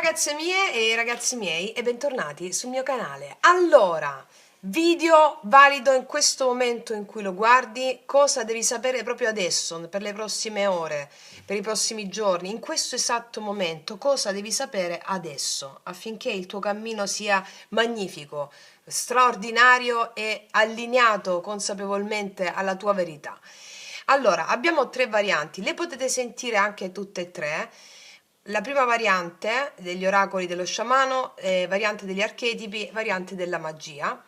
ragazze mie e ragazzi miei e bentornati sul mio canale. Allora, video valido in questo momento in cui lo guardi, cosa devi sapere proprio adesso, per le prossime ore, per i prossimi giorni, in questo esatto momento, cosa devi sapere adesso affinché il tuo cammino sia magnifico, straordinario e allineato consapevolmente alla tua verità. Allora, abbiamo tre varianti, le potete sentire anche tutte e tre. La prima variante degli oracoli dello sciamano, variante degli archetipi, variante della magia.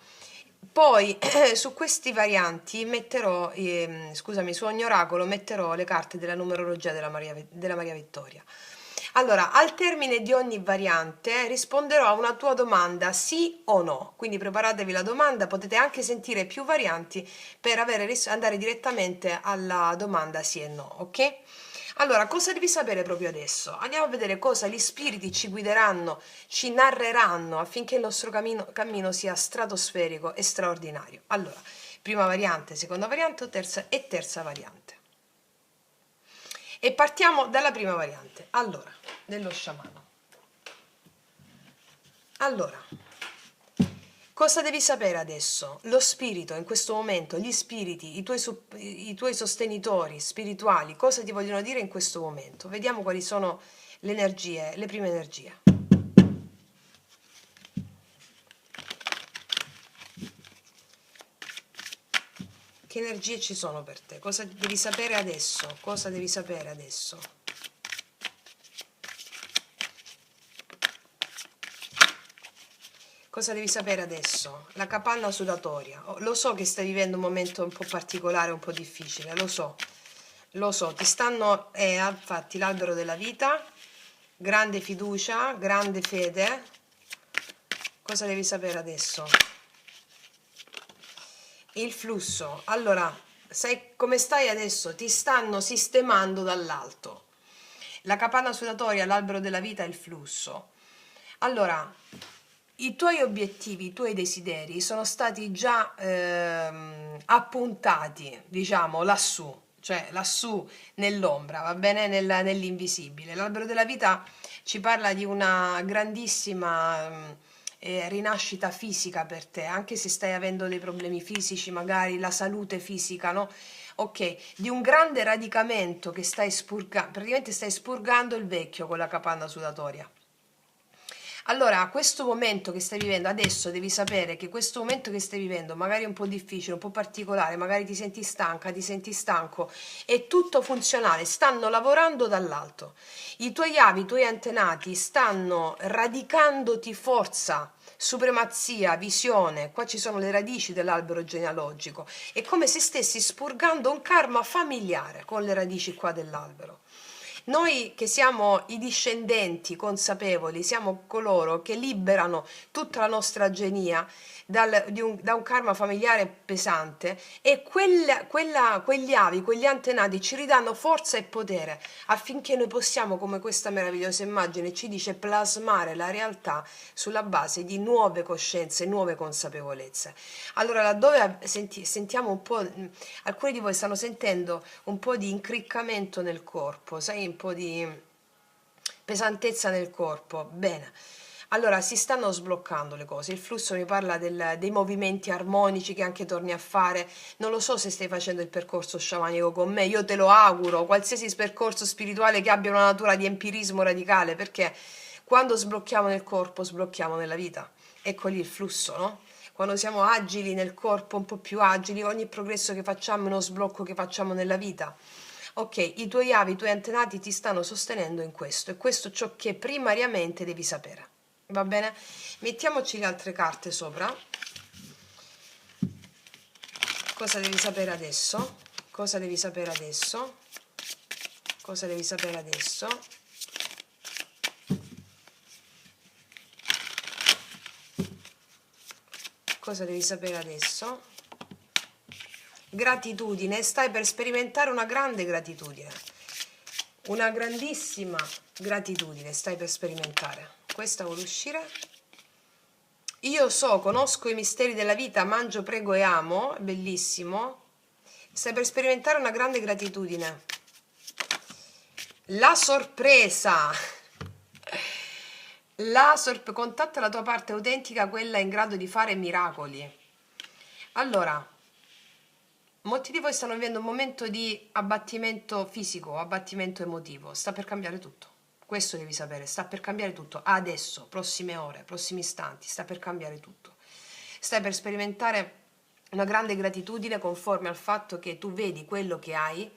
Poi su questi varianti metterò, scusami, su ogni oracolo metterò le carte della numerologia della Maria Vittoria. Allora, al termine di ogni variante risponderò a una tua domanda sì o no, quindi preparatevi la domanda, potete anche sentire più varianti per andare direttamente alla domanda sì e no, ok? Allora, cosa devi sapere proprio adesso? Andiamo a vedere cosa gli spiriti ci guideranno, ci narreranno affinché il nostro cammino sia stratosferico e straordinario. Allora, prima variante, seconda variante, terza variante. E partiamo dalla prima variante, allora, dello sciamano. Allora, cosa devi sapere adesso? Lo spirito, in questo momento, gli spiriti, i tuoi sostenitori spirituali, cosa ti vogliono dire in questo momento? Vediamo quali sono le energie, le prime energie. Che energie ci sono per te? Cosa devi sapere adesso? Cosa devi sapere adesso? Cosa devi sapere adesso? La capanna sudatoria. Lo so che stai vivendo un momento un po' particolare, un po' difficile, lo so, ti stanno, infatti, l'albero della vita, grande fiducia, grande fede. Cosa devi sapere adesso? Il flusso. Allora, sai come stai adesso? Ti stanno sistemando dall'alto. La capanna sudatoria, l'albero della vita e il flusso. Allora, i tuoi obiettivi, i tuoi desideri sono stati già appuntati, diciamo, lassù, cioè lassù nell'ombra, va bene? Nell'invisibile. L'albero della vita ci parla di una grandissima rinascita fisica per te, anche se stai avendo dei problemi fisici, magari la salute fisica, no? Ok, di un grande radicamento che stai spurgando, praticamente stai spurgando il vecchio con la capanna sudatoria. Allora, questo momento che stai vivendo, adesso devi sapere che questo momento che stai vivendo, magari un po' difficile, un po' particolare, magari ti senti stanca, ti senti stanco, è tutto funzionale, stanno lavorando dall'alto. I tuoi avi, i tuoi antenati stanno radicandoti forza, supremazia, visione, qua ci sono le radici dell'albero genealogico, è come se stessi spurgando un karma familiare con le radici qua dell'albero. Noi che siamo i discendenti consapevoli, siamo coloro che liberano tutta la nostra genia da un karma familiare pesante e quegli avi, quegli antenati ci ridanno forza e potere affinché noi possiamo, come questa meravigliosa immagine ci dice, plasmare la realtà sulla base di nuove coscienze, nuove consapevolezze. Allora, laddove sentiamo un po', alcuni di voi stanno sentendo un po' di incriccamento nel corpo, sai, un po' di pesantezza nel corpo, bene. Allora, si stanno sbloccando le cose, il flusso mi parla dei movimenti armonici che anche torni a fare, non lo so se stai facendo il percorso sciamanico con me, io te lo auguro, qualsiasi percorso spirituale che abbia una natura di empirismo radicale, perché quando sblocchiamo nel corpo, sblocchiamo nella vita, ecco lì il flusso, no? Quando siamo agili nel corpo, un po' più agili, ogni progresso che facciamo è uno sblocco che facciamo nella vita. Ok, i tuoi avi, i tuoi antenati ti stanno sostenendo in questo e questo è ciò che primariamente devi sapere. Va bene? Mettiamoci le altre carte sopra. Cosa devi sapere adesso? Cosa devi sapere adesso? Cosa devi sapere adesso? Cosa devi sapere adesso? Gratitudine, stai per sperimentare una grande gratitudine, una grandissima gratitudine stai per sperimentare. Questa vuole uscire? Io so, conosco i misteri della vita, mangio, prego e amo, bellissimo. Stai per sperimentare una grande gratitudine. La sorpresa. Contatta la tua parte autentica, quella in grado di fare miracoli. Allora, molti di voi stanno vivendo un momento di abbattimento fisico, abbattimento emotivo. Sta per cambiare tutto. Questo devi sapere, sta per cambiare tutto. Adesso, prossime ore, prossimi istanti, sta per cambiare tutto. Stai per sperimentare una grande gratitudine conforme al fatto che tu vedi quello che hai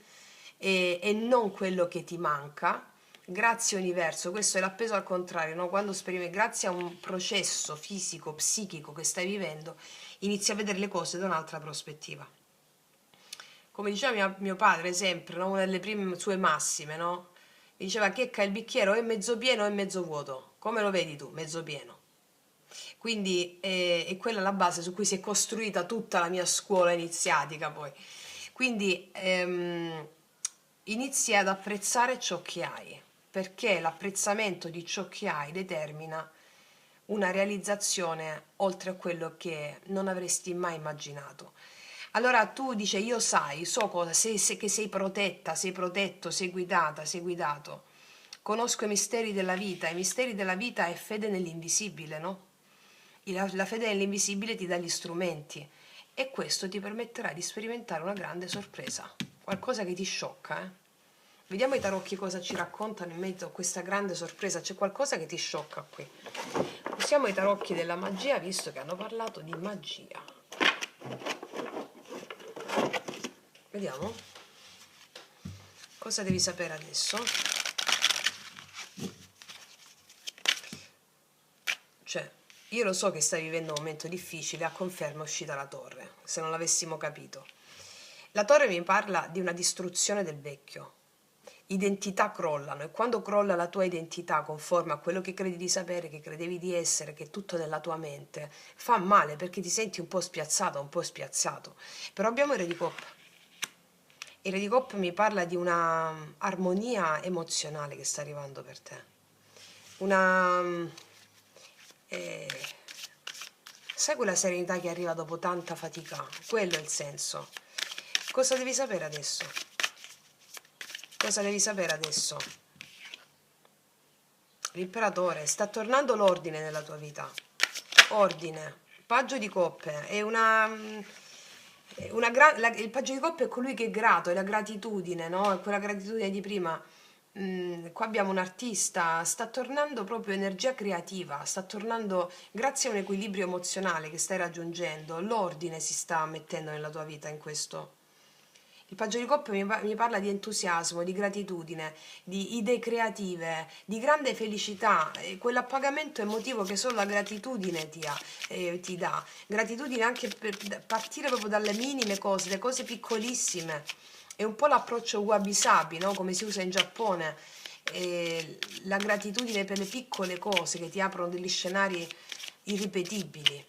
e non quello che ti manca. Grazie universo, questo è l'appeso al contrario, no? Quando grazie a un processo fisico, psichico che stai vivendo, inizi a vedere le cose da un'altra prospettiva. Come diceva mio padre sempre, no? Una delle prime sue massime, no? Mi diceva che il bicchiere o è mezzo pieno o è mezzo vuoto. Come lo vedi tu? Mezzo pieno. Quindi è quella la base su cui si è costruita tutta la mia scuola iniziatica poi. Quindi inizi ad apprezzare ciò che hai, perché l'apprezzamento di ciò che hai determina una realizzazione oltre a quello che non avresti mai immaginato. Allora tu dici, io so cosa, che sei protetta, sei protetto, sei guidata, sei guidato. Conosco i misteri della vita. I misteri della vita è fede nell'invisibile, no? La fede nell'invisibile ti dà gli strumenti e questo ti permetterà di sperimentare una grande sorpresa, qualcosa che ti sciocca, eh? Vediamo i tarocchi cosa ci raccontano in mezzo a questa grande sorpresa. C'è qualcosa che ti sciocca qui. Usiamo i tarocchi della magia, visto che hanno parlato di magia. Vediamo. Cosa devi sapere adesso? Cioè, io lo so che stai vivendo un momento difficile, a conferma è uscita la torre, se non l'avessimo capito. La torre mi parla di una distruzione del vecchio. Identità crollano e quando crolla la tua identità conforme a quello che credi di sapere, che credevi di essere, che è tutto nella tua mente, fa male perché ti senti un po' spiazzato, un po' spiazzato. Però abbiamo il Re di Coppe. Il Re di Coppe mi parla di una armonia emozionale che sta arrivando per te. Eh, Sai quella serenità che arriva dopo tanta fatica? Quello è il senso. Cosa devi sapere adesso? Cosa devi sapere adesso? L'imperatore, sta tornando l'ordine nella tua vita. Ordine. Paggio di coppe è il paggio di coppe è colui che è grato, è la gratitudine, no? È quella gratitudine di prima. Qua abbiamo un artista, sta tornando proprio energia creativa, sta tornando grazie a un equilibrio emozionale che stai raggiungendo, l'ordine si sta mettendo nella tua vita in questo. Il paggio di coppe mi parla di entusiasmo, di gratitudine, di idee creative, di grande felicità, quell'appagamento emotivo che solo la gratitudine ti dà. Gratitudine anche per partire proprio dalle minime cose, le cose piccolissime. È un po' l'approccio wabi-sabi, no? Come si usa in Giappone. La gratitudine per le piccole cose che ti aprono degli scenari irripetibili.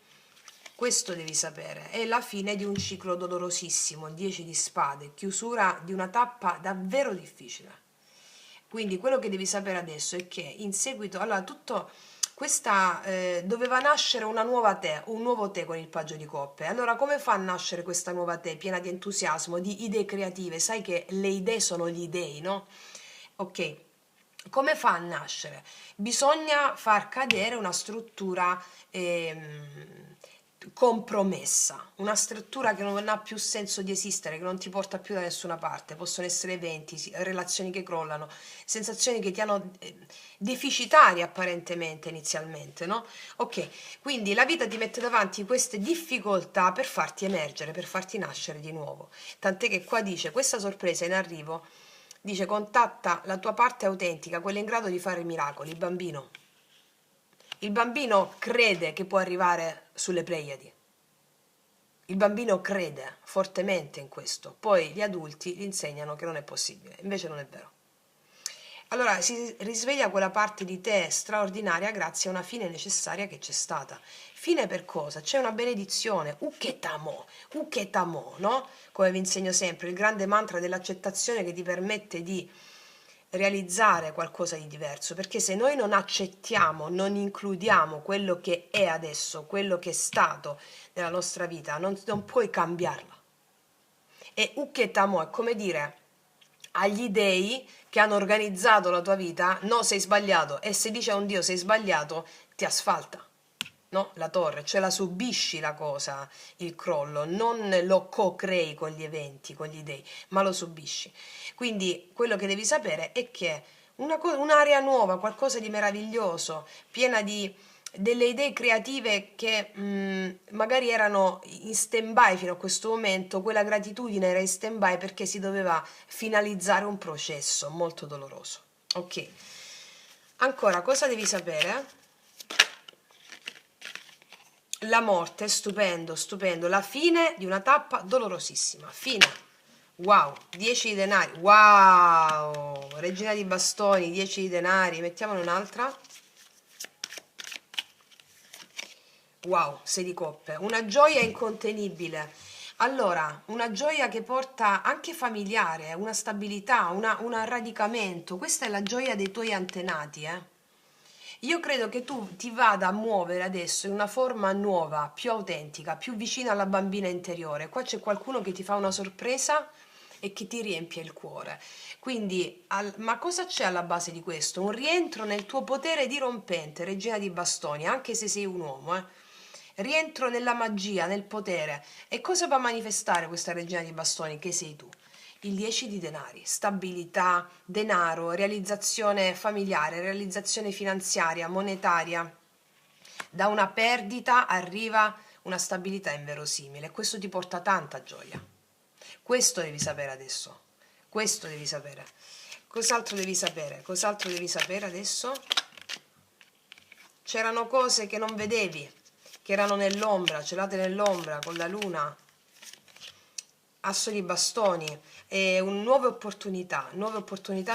Questo devi sapere, è la fine di un ciclo dolorosissimo, 10 di spade, chiusura di una tappa davvero difficile. Quindi quello che devi sapere adesso è che in seguito, allora tutto questa doveva nascere una nuova te, un nuovo te con il paggio di coppe. Allora come fa a nascere questa nuova te piena di entusiasmo, di idee creative? Sai che le idee sono gli dei, no? Ok. Come fa a nascere? Bisogna far cadere una struttura compromessa, una struttura che non ha più senso di esistere, che non ti porta più da nessuna parte. Possono essere eventi, relazioni che crollano, sensazioni che ti hanno deficitari apparentemente inizialmente, no? Ok, quindi la vita ti mette davanti queste difficoltà per farti emergere, per farti nascere di nuovo. Tant'è che qua dice, questa sorpresa in arrivo, dice contatta la tua parte autentica, quella in grado di fare miracoli, il bambino. Il bambino crede che può arrivare sulle Pleiadi. Il bambino crede fortemente in questo. Poi gli adulti gli insegnano che non è possibile. Invece non è vero. Allora si risveglia quella parte di te straordinaria grazie a una fine necessaria che c'è stata. Fine per cosa? C'è una benedizione. Uketamo, no? Come vi insegno sempre, il grande mantra dell'accettazione che ti permette di realizzare qualcosa di diverso, perché se noi non accettiamo, non includiamo quello che è adesso, quello che è stato nella nostra vita, non puoi cambiarla. E uketamo è come dire agli dei che hanno organizzato la tua vita, no, sei sbagliato, e se dice a un Dio sei sbagliato, ti asfalta, no? La torre, cioè la subisci la cosa, il crollo, non lo co-crei con gli eventi, con gli dei, ma lo subisci. Quindi quello che devi sapere è che un'area nuova, qualcosa di meraviglioso, piena di delle idee creative che magari erano in stand-by fino a questo momento, quella gratitudine era in stand-by perché si doveva finalizzare un processo molto doloroso. Ok, ancora cosa devi sapere? La morte, stupendo, stupendo, la fine di una tappa dolorosissima, fine. Wow, 10 di denari, wow, regina di bastoni, 10 di denari, mettiamone un'altra. Wow, 6 di coppe, una gioia incontenibile. Allora, una gioia che porta anche familiare, una stabilità, un radicamento. Questa è la gioia dei tuoi antenati, eh. Io credo che tu ti vada a muovere adesso in una forma nuova, più autentica, più vicina alla bambina interiore. Qua c'è qualcuno che ti fa una sorpresa e che ti riempie il cuore. Quindi, ma cosa c'è alla base di questo? Un rientro nel tuo potere dirompente, regina di bastoni, anche se sei un uomo, eh. Rientro nella magia, nel potere. E cosa va a manifestare questa regina di bastoni che sei tu? Il 10 di denari, stabilità, denaro, realizzazione familiare, realizzazione finanziaria, monetaria. Da una perdita arriva una stabilità inverosimile. Questo ti porta tanta gioia. Questo devi sapere adesso. Questo devi sapere. Cos'altro devi sapere? Cos'altro devi sapere adesso? C'erano cose che non vedevi, che erano nell'ombra, celate nell'ombra, con la luna. Asso di bastoni, e nuove opportunità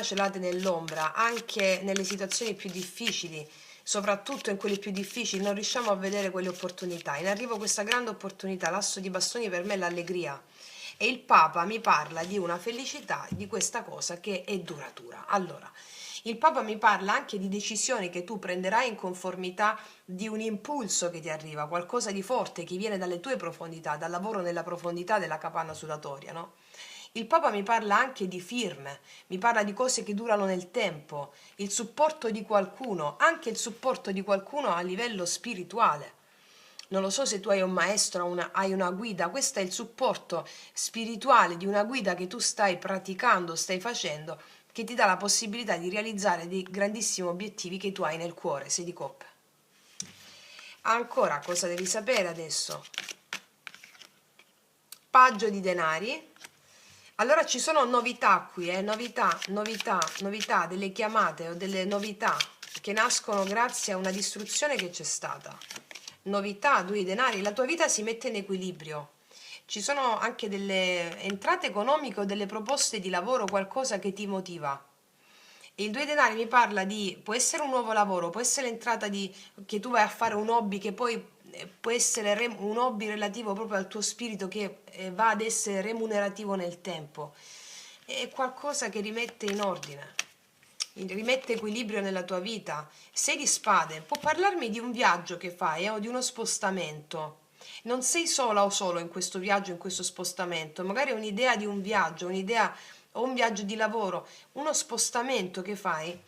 celate nell'ombra, anche nelle situazioni più difficili, soprattutto in quelle più difficili, non riusciamo a vedere quelle opportunità. In arrivo questa grande opportunità, l'asso di bastoni per me è l'allegria. E il Papa mi parla di una felicità, di questa cosa che è duratura. Allora, il Papa mi parla anche di decisioni che tu prenderai in conformità di un impulso che ti arriva, qualcosa di forte che viene dalle tue profondità, dal lavoro nella profondità della capanna sudatoria, no? Il Papa mi parla anche di firme, mi parla di cose che durano nel tempo, il supporto di qualcuno, anche il supporto di qualcuno a livello spirituale. Non lo so se tu hai un maestro, hai una guida, questo è il supporto spirituale di una guida che tu stai praticando, stai facendo, che ti dà la possibilità di realizzare dei grandissimi obiettivi che tu hai nel cuore, sei di coppe. Ancora, cosa devi sapere adesso? Paggio di denari. Allora ci sono novità qui, novità, delle chiamate o delle novità che nascono grazie a una distruzione che c'è stata. Novità, 2 di denari, la tua vita si mette in equilibrio. Ci sono anche delle entrate economiche o delle proposte di lavoro, qualcosa che ti motiva. E il 2 di denari mi parla di, può essere un nuovo lavoro, può essere l'entrata di, che tu vai a fare un hobby che poi può essere un hobby relativo proprio al tuo spirito che va ad essere remunerativo nel tempo. È qualcosa che rimette in ordine, rimette equilibrio nella tua vita. 6 di spade, può parlarmi di un viaggio che fai o di uno spostamento. Non sei sola o solo in questo viaggio, in questo spostamento, magari è un'idea di un viaggio, un'idea o un viaggio di lavoro, uno spostamento che fai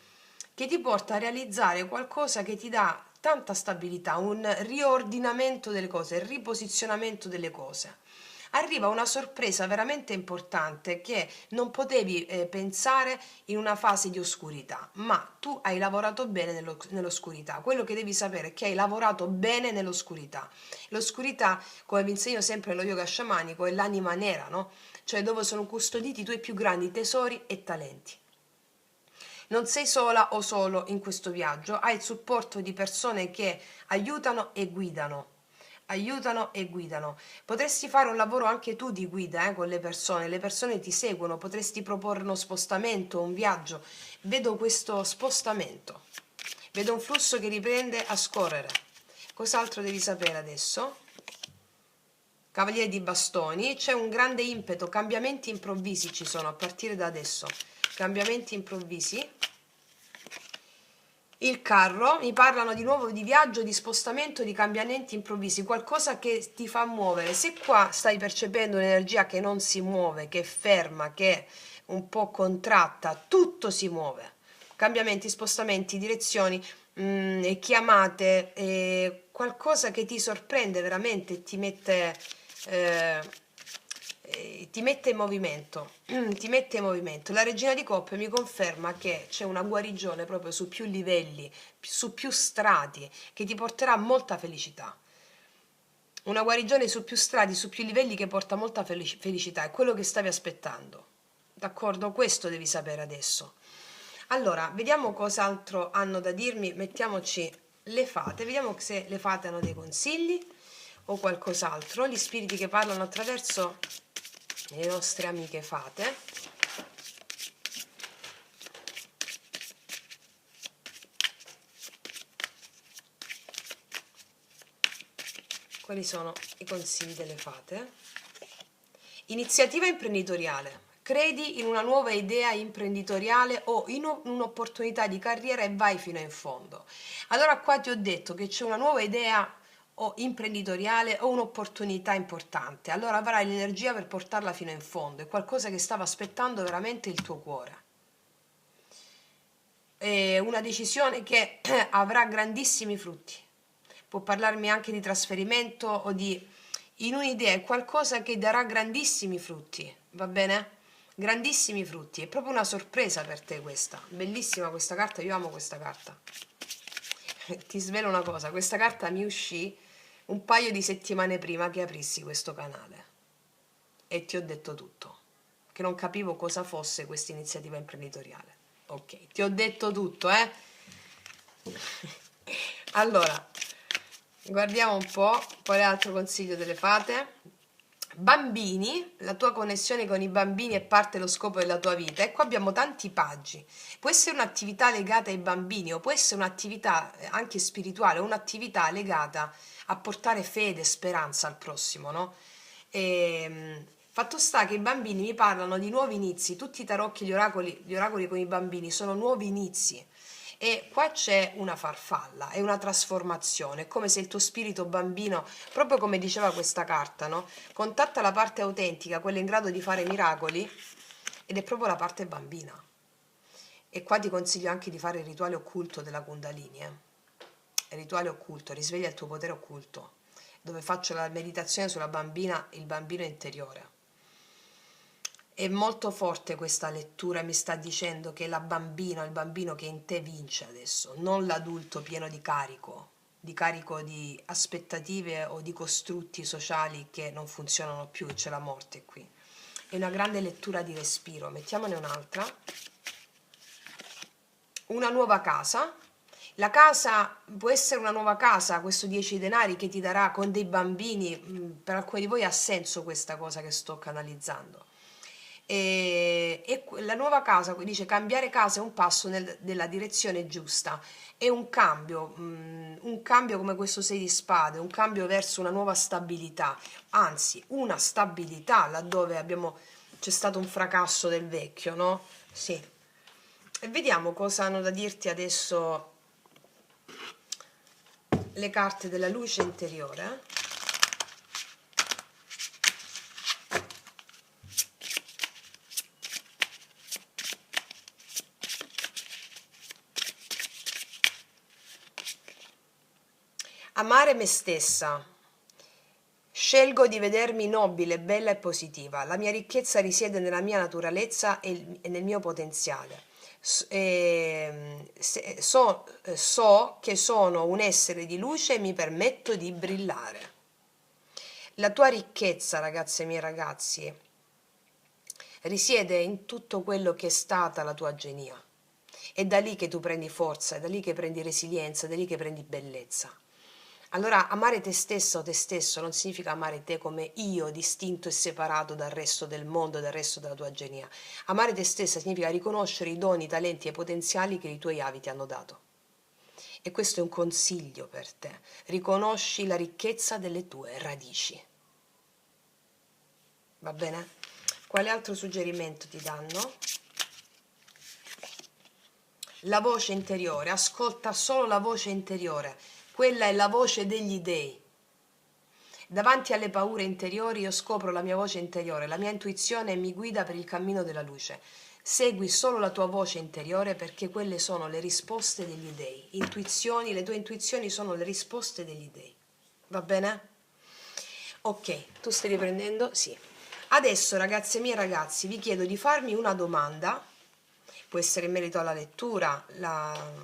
che ti porta a realizzare qualcosa che ti dà tanta stabilità, un riordinamento delle cose, il riposizionamento delle cose. Arriva una sorpresa veramente importante che non potevi pensare in una fase di oscurità, ma tu hai lavorato bene nell'oscurità. Quello che devi sapere è che hai lavorato bene nell'oscurità. L'oscurità, come vi insegno sempre lo yoga sciamanico, è l'anima nera, no? Cioè dove sono custoditi i tuoi più grandi tesori e talenti. Non sei sola o solo in questo viaggio, hai il supporto di persone che aiutano e guidano. Aiutano e guidano. Potresti fare un lavoro anche tu di guida con le persone ti seguono, potresti proporre uno spostamento, un viaggio. Vedo questo spostamento, vedo un flusso che riprende a scorrere. Cos'altro devi sapere adesso? Cavaliere di bastoni, c'è un grande impeto, cambiamenti improvvisi ci sono a partire da adesso. Cambiamenti improvvisi. Il carro, mi parlano di nuovo di viaggio, di spostamento, di cambiamenti improvvisi, qualcosa che ti fa muovere. Se qua stai percependo un'energia che non si muove, che è ferma, che un po' contratta, tutto si muove, cambiamenti, spostamenti, direzioni, chiamate, qualcosa che ti sorprende veramente, eh, ti mette in movimento, ti mette in movimento. La regina di coppe mi conferma che c'è una guarigione proprio su più livelli, su più strati, che ti porterà molta felicità. Una guarigione su più strati, su più livelli che porta molta felicità, è quello che stavi aspettando. D'accordo? Questo devi sapere adesso. Allora, vediamo cos'altro hanno da dirmi, mettiamoci le fate, vediamo se le fate hanno dei consigli o qualcos'altro, gli spiriti che parlano attraverso le nostre amiche fate. Quali sono i consigli delle fate? Iniziativa imprenditoriale. Credi in una nuova idea imprenditoriale o in un'opportunità di carriera e vai fino in fondo. Allora qua ti ho detto che c'è una nuova idea o imprenditoriale o un'opportunità importante. Allora avrai l'energia per portarla fino in fondo. È qualcosa che stava aspettando veramente il tuo cuore. È una decisione che avrà grandissimi frutti. Può parlarmi anche di trasferimento o di in un'idea, è qualcosa che darà grandissimi frutti, va bene? Grandissimi frutti, è proprio una sorpresa per te questa. Bellissima questa carta, io amo questa carta. Ti svelo una cosa, questa carta mi uscì un paio di settimane prima che aprissi questo canale e ti ho detto tutto, che non capivo cosa fosse questa iniziativa imprenditoriale. Ok, ti ho detto tutto, eh? Allora, guardiamo un po' quale altro consiglio delle fate. Bambini, la tua connessione con i bambini è parte dello scopo della tua vita e qua abbiamo tanti paggi. Può essere un'attività legata ai bambini o può essere un'attività anche spirituale, un'attività legata a portare fede e speranza al prossimo, no? Fatto sta che i bambini mi parlano di nuovi inizi, tutti i tarocchi, gli oracoli con i bambini sono nuovi inizi. E qua c'è una farfalla, è una trasformazione, è come se il tuo spirito bambino, proprio come diceva questa carta, no? Contatta la parte autentica, quella in grado di fare miracoli, ed è proprio la parte bambina. E qua ti consiglio anche di fare il rituale occulto della Kundalini, il rituale occulto, risveglia il tuo potere occulto, dove faccio la meditazione sulla bambina, il bambino interiore. È molto forte questa lettura, mi sta dicendo che la bambina, il bambino che in te vince adesso, non l'adulto pieno di carico di aspettative o di costrutti sociali che non funzionano più e c'è la morte qui. È una grande lettura di respiro, mettiamone un'altra. Una nuova casa. La casa può essere una nuova casa, questo 10 denari che ti darà con dei bambini, per alcuni di voi ha senso questa cosa che sto canalizzando. E la nuova casa, dice cambiare casa è un passo nella direzione giusta, è un cambio come questo 6 di spade, un cambio verso una nuova stabilità, anzi una stabilità laddove c'è stato un fracasso del vecchio, no? Sì. E vediamo cosa hanno da dirti adesso le carte della luce interiore. Amare me stessa. Scelgo di vedermi nobile, bella e positiva. La mia ricchezza risiede nella mia naturalezza e nel mio potenziale. So che sono un essere di luce e mi permetto di brillare. La tua ricchezza, ragazze e miei ragazzi, risiede in tutto quello che è stata la tua genia. È da lì che tu prendi forza, è da lì che prendi resilienza, è da lì che prendi bellezza. Allora, amare te stessa o te stesso non significa amare te come io, distinto e separato dal resto del mondo, dal resto della tua genia. Amare te stessa significa riconoscere i doni, i talenti e i potenziali che i tuoi avi ti hanno dato. E questo è un consiglio per te. Riconosci la ricchezza delle tue radici. Va bene? Quale altro suggerimento ti danno? La voce interiore, ascolta solo la voce interiore. Quella è la voce degli dei. Davanti alle paure interiori io scopro la mia voce interiore, la mia intuizione mi guida per il cammino della luce. Segui solo la tua voce interiore perché quelle sono le risposte degli dèi. Intuizioni, le tue intuizioni sono le risposte degli dèi. Va bene? Ok, tu stai riprendendo? Sì. Adesso, ragazze mie e ragazzi, vi chiedo di farmi una domanda. Può essere in merito alla lettura.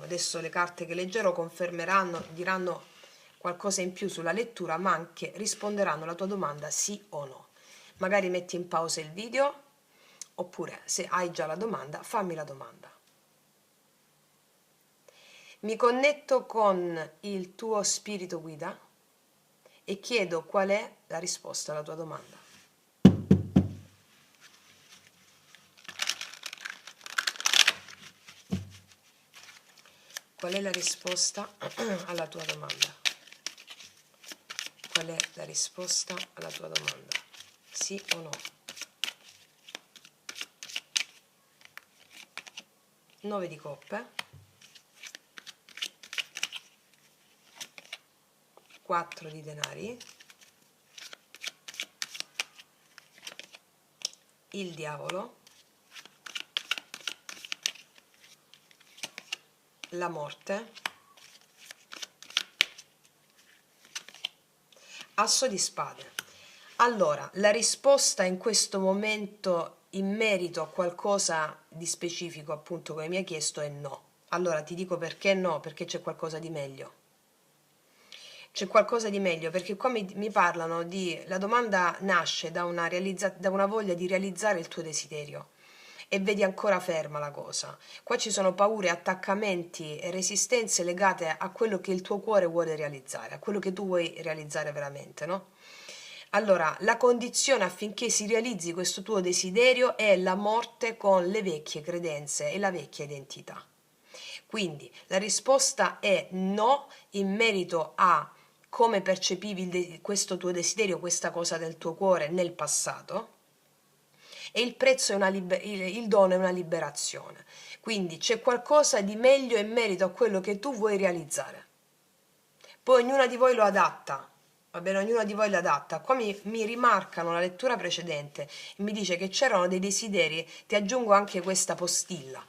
Adesso le carte che leggerò confermeranno, diranno qualcosa in più sulla lettura, ma anche risponderanno alla tua domanda sì o no. Magari metti in pausa il video, oppure se hai già la domanda, fammi la domanda. Mi connetto con il tuo spirito guida e chiedo qual è la risposta alla tua domanda. Qual è la risposta alla tua domanda? Qual è la risposta alla tua domanda? Sì o no? 9 di coppe, 4 di denari, il diavolo, la morte, asso di spade. Allora, la risposta in questo momento in merito a qualcosa di specifico, appunto, come mi hai chiesto, è no. Allora ti dico perché no, perché c'è qualcosa di meglio. C'è qualcosa di meglio, perché qua mi parlano di... La domanda nasce da una voglia di realizzare il tuo desiderio e vedi ancora ferma la cosa. Qua ci sono paure, attaccamenti e resistenze legate a quello che il tuo cuore vuole realizzare, a quello che tu vuoi realizzare veramente, no? Allora, la condizione affinché si realizzi questo tuo desiderio è la morte con le vecchie credenze e la vecchia identità. Quindi la risposta è no in merito a come percepivi questo tuo desiderio, questa cosa del tuo cuore nel passato, e il prezzo è il dono è una liberazione. Quindi c'è qualcosa di meglio in merito a quello che tu vuoi realizzare. Poi ognuna di voi lo adatta, va bene, ognuno di voi lo adatta. Qua mi rimarcano la lettura precedente e mi dice che c'erano dei desideri, ti aggiungo anche questa postilla,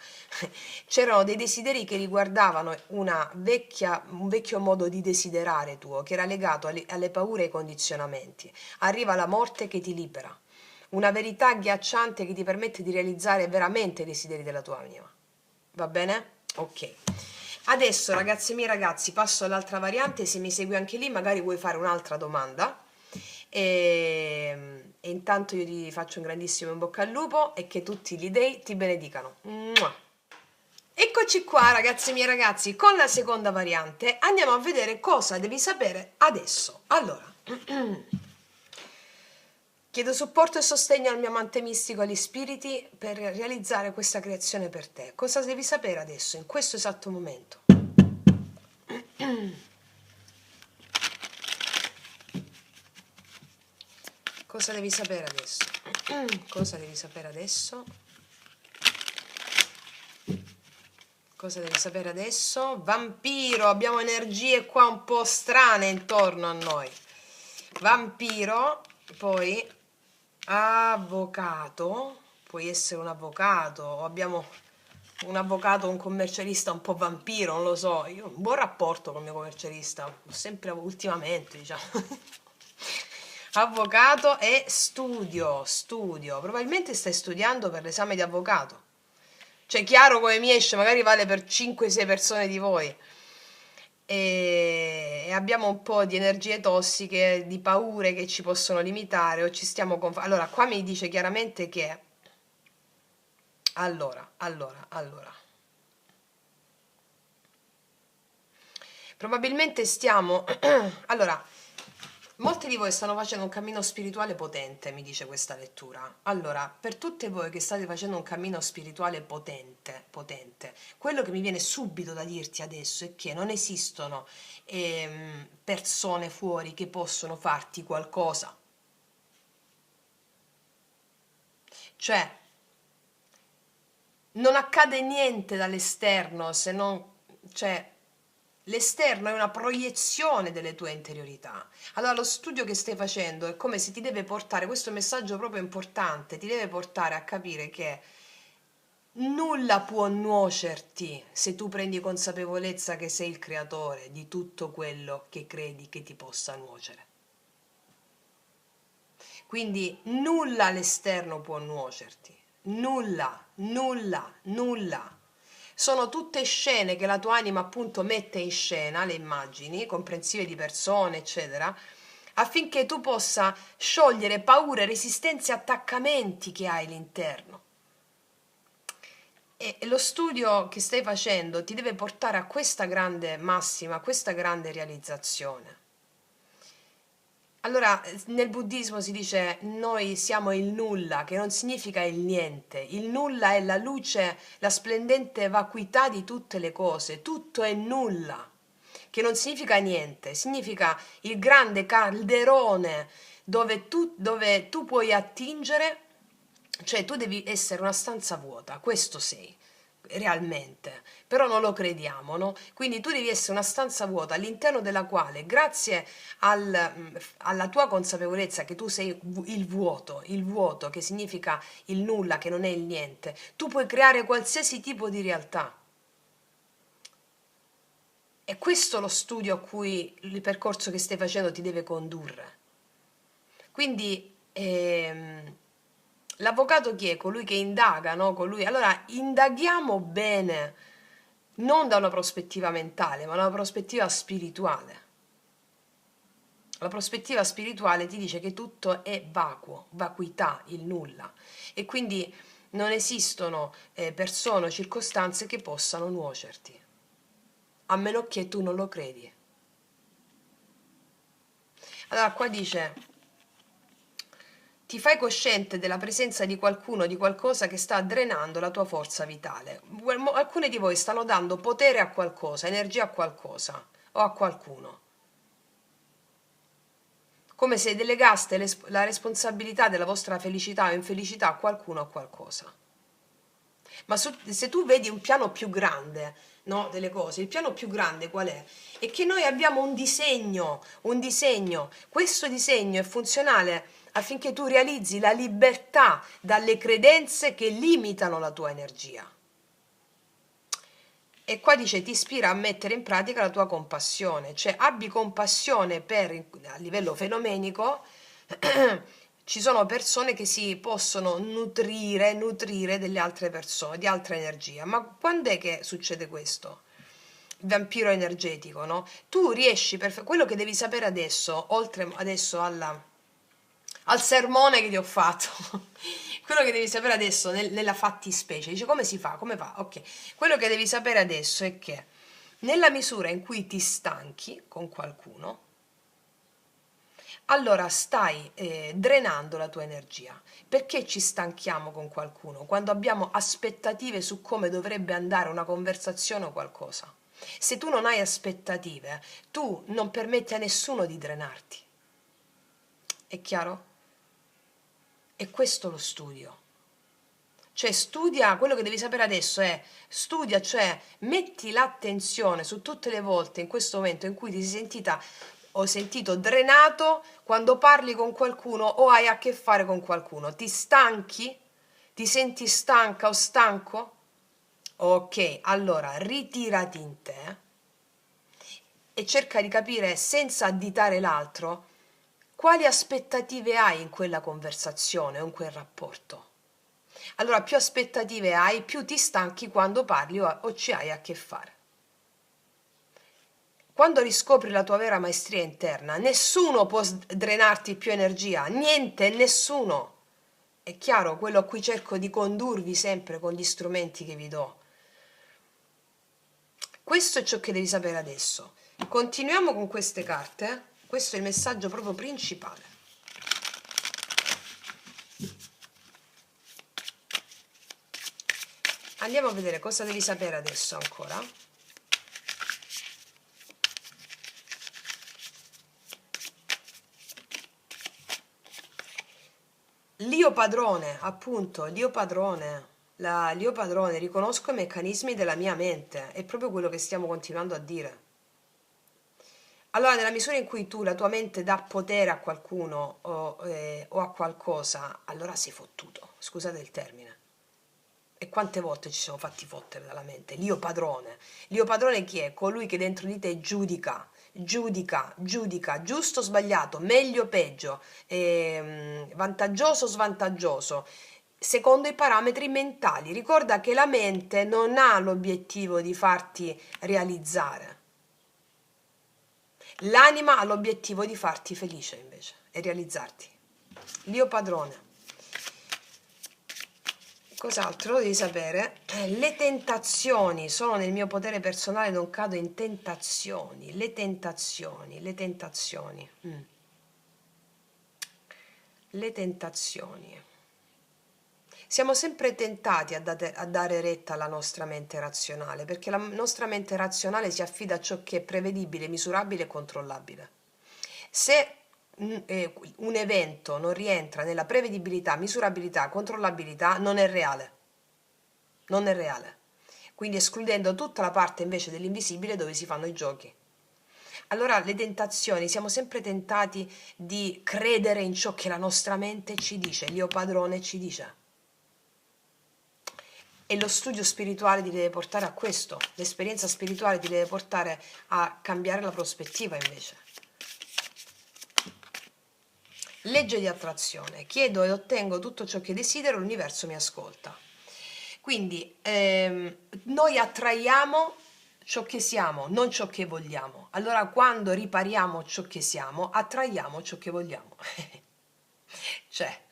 c'erano dei desideri che riguardavano un vecchio modo di desiderare tuo, che era legato alle paure e ai condizionamenti. Arriva la morte che ti libera, una verità agghiacciante che ti permette di realizzare veramente i desideri della tua anima. Va bene? Ok. Adesso, ragazzi miei ragazzi, passo all'altra variante. Se mi segui anche lì, magari vuoi fare un'altra domanda. E intanto io ti faccio un grandissimo in bocca al lupo e che tutti gli dei ti benedicano. Mua. Eccoci qua, ragazzi miei ragazzi, con la seconda variante andiamo a vedere cosa devi sapere adesso. Allora, chiedo supporto e sostegno al mio amante mistico e agli spiriti per realizzare questa creazione per te. Cosa devi sapere adesso, in questo esatto momento? Cosa devi sapere adesso? Cosa devi sapere adesso? Cosa devi sapere adesso? Vampiro, abbiamo energie qua un po' strane intorno a noi. Vampiro, poi avvocato, puoi essere un avvocato, o abbiamo un avvocato, un commercialista un po' vampiro, non lo so. Io ho un buon rapporto con il mio commercialista, ho sempre ultimamente, diciamo. Avvocato e studio. Probabilmente stai studiando per l'esame di avvocato. Cioè, chiaro come mi esce, magari vale per 5-6 persone di voi. E abbiamo un po' di energie tossiche, di paure che ci possono limitare o ci stiamo allora, qua mi dice chiaramente che allora. Probabilmente stiamo allora, molti di voi stanno facendo un cammino spirituale potente, mi dice questa lettura. Allora, per tutte voi che state facendo un cammino spirituale potente, quello che mi viene subito da dirti adesso è che non esistono persone fuori che possono farti qualcosa. Cioè, non accade niente dall'esterno se non... cioè, L'esterno è una proiezione delle tue interiorità. Allora, lo studio che stai facendo è come se ti deve portare, questo messaggio proprio importante, ti deve portare a capire che nulla può nuocerti se tu prendi consapevolezza che sei il creatore di tutto quello che credi che ti possa nuocere. Quindi nulla all'esterno può nuocerti, nulla, nulla, nulla. Sono tutte scene che la tua anima appunto mette in scena, le immagini, comprensive di persone, eccetera, affinché tu possa sciogliere paure, resistenze e attaccamenti che hai all'interno. E lo studio che stai facendo ti deve portare a questa grande massima, a questa grande realizzazione. Allora, nel buddismo si dice noi siamo il nulla, che non significa il niente. Il nulla è la luce, la splendente vacuità di tutte le cose. Tutto è nulla, che non significa niente, significa il grande calderone dove tu puoi attingere, cioè tu devi essere una stanza vuota, questo sei realmente, però non lo crediamo, no? Quindi tu devi essere una stanza vuota all'interno della quale, grazie alla tua consapevolezza che tu sei il vuoto che significa il nulla, che non è il niente, tu puoi creare qualsiasi tipo di realtà. E questo è lo studio a cui il percorso che stai facendo ti deve condurre. Quindi l'avvocato chi è? Colui che indaga, no? Allora indaghiamo bene, non da una prospettiva mentale, ma da una prospettiva spirituale. La prospettiva spirituale ti dice che tutto è vacuo, vacuità, il nulla. E quindi non esistono persone o circostanze che possano nuocerti, a meno che tu non lo credi. Allora qua dice: ti fai cosciente della presenza di qualcuno, di qualcosa che sta drenando la tua forza vitale. Alcuni di voi stanno dando potere a qualcosa, energia a qualcosa o a qualcuno. Come se delegaste la responsabilità della vostra felicità o infelicità a qualcuno o a qualcosa. Ma se tu vedi un piano più grande, no, delle cose, il piano più grande qual è? È che noi abbiamo un disegno, un disegno. Questo disegno è funzionale affinché tu realizzi la libertà dalle credenze che limitano la tua energia. E qua dice ti ispira a mettere in pratica la tua compassione, cioè abbi compassione a livello fenomenico, ci sono persone che si possono nutrire delle altre persone, di altra energia. Ma quando è che succede questo? Il vampiro energetico, no? Tu riesci quello che devi sapere adesso, oltre adesso al sermone che ti ho fatto, quello che devi sapere adesso nella fattispecie, dice come si fa, come fa? Ok, quello che devi sapere adesso è che nella misura in cui ti stanchi con qualcuno, allora stai drenando la tua energia. Perché ci stanchiamo con qualcuno? Quando abbiamo aspettative su come dovrebbe andare una conversazione o qualcosa. Se tu non hai aspettative, tu non permetti a nessuno di drenarti. È chiaro? E questo lo studio. Cioè studia, quello che devi sapere adesso è studia, cioè metti l'attenzione su tutte le volte in questo momento in cui ti sei sentita o sentito drenato quando parli con qualcuno o hai a che fare con qualcuno. Ti stanchi? Ti senti stanca o stanco? Ok, allora ritirati in te e cerca di capire senza additare l'altro quali aspettative hai in quella conversazione o in quel rapporto. Allora più aspettative hai, più ti stanchi quando parli o ci hai a che fare. Quando riscopri la tua vera maestria interna, nessuno può drenarti più energia, niente, nessuno. È chiaro quello a cui cerco di condurvi sempre con gli strumenti che vi do. Questo è ciò che devi sapere adesso. Continuiamo con queste carte. Questo è il messaggio proprio principale. Andiamo a vedere cosa devi sapere adesso ancora. L'io padrone, appunto, l'io padrone. L'io padrone, riconosco i meccanismi della mia mente, è proprio quello che stiamo continuando a dire. Allora, nella misura in cui tu la tua mente dà potere a qualcuno o a qualcosa, allora sei fottuto, scusate il termine. E quante volte ci siamo fatti fottere dalla mente? L'io padrone. L'io padrone chi è? Colui che dentro di te giudica, giudica, giudica, giusto o sbagliato, meglio o peggio, vantaggioso o svantaggioso, secondo i parametri mentali. Ricorda che la mente non ha l'obiettivo di farti realizzare. L'anima ha l'obiettivo di farti felice invece e realizzarti. L'io padrone. Cos'altro devi sapere? Le tentazioni sono nel mio potere personale, non cado in tentazioni. Le tentazioni, le tentazioni. Le tentazioni. Siamo sempre tentati a dare retta alla nostra mente razionale, perché la nostra mente razionale si affida a ciò che è prevedibile, misurabile e controllabile. Se un evento non rientra nella prevedibilità, misurabilità, controllabilità, non è reale. Non è reale. Quindi escludendo tutta la parte invece dell'invisibile dove si fanno i giochi. Allora le tentazioni, siamo sempre tentati di credere in ciò che la nostra mente ci dice, l'io padrone ci dice. E lo studio spirituale ti deve portare a questo, l'esperienza spirituale ti deve portare a cambiare la prospettiva invece. Legge di attrazione. Chiedo e ottengo tutto ciò che desidero, l'universo mi ascolta. Quindi noi attraiamo ciò che siamo, non ciò che vogliamo. Allora quando ripariamo ciò che siamo, attraiamo ciò che vogliamo. Cioè,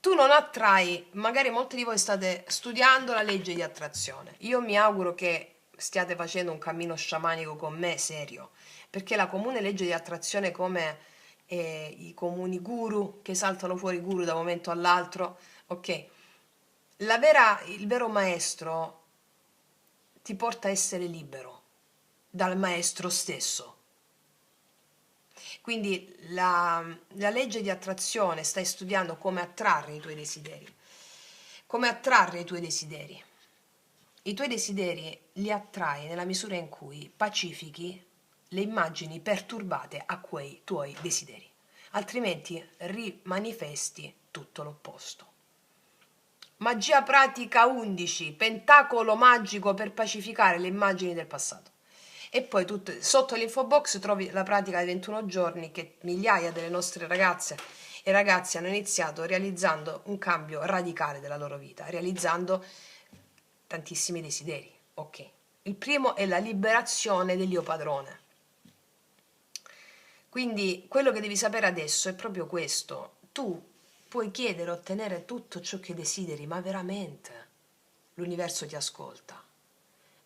tu non attrai, magari molti di voi state studiando la legge di attrazione. Io mi auguro che stiate facendo un cammino sciamanico con me serio, perché la comune legge di attrazione, come i comuni guru che saltano fuori guru da un momento all'altro, ok? Il vero maestro ti porta a essere libero dal maestro stesso. Quindi la legge di attrazione, stai studiando come attrarre i tuoi desideri. Come attrarre i tuoi desideri. I tuoi desideri li attrai nella misura in cui pacifichi le immagini perturbate a quei tuoi desideri. Altrimenti rimanifesti tutto l'opposto. Magia pratica 11, pentacolo magico per pacificare le immagini del passato. E poi sotto l'info box trovi la pratica dei 21 giorni che migliaia delle nostre ragazze e ragazzi hanno iniziato realizzando un cambio radicale della loro vita, realizzando tantissimi desideri. Ok. Il primo è la liberazione dell'io padrone. Quindi quello che devi sapere adesso è proprio questo. Tu puoi chiedere e ottenere tutto ciò che desideri, ma veramente l'universo ti ascolta.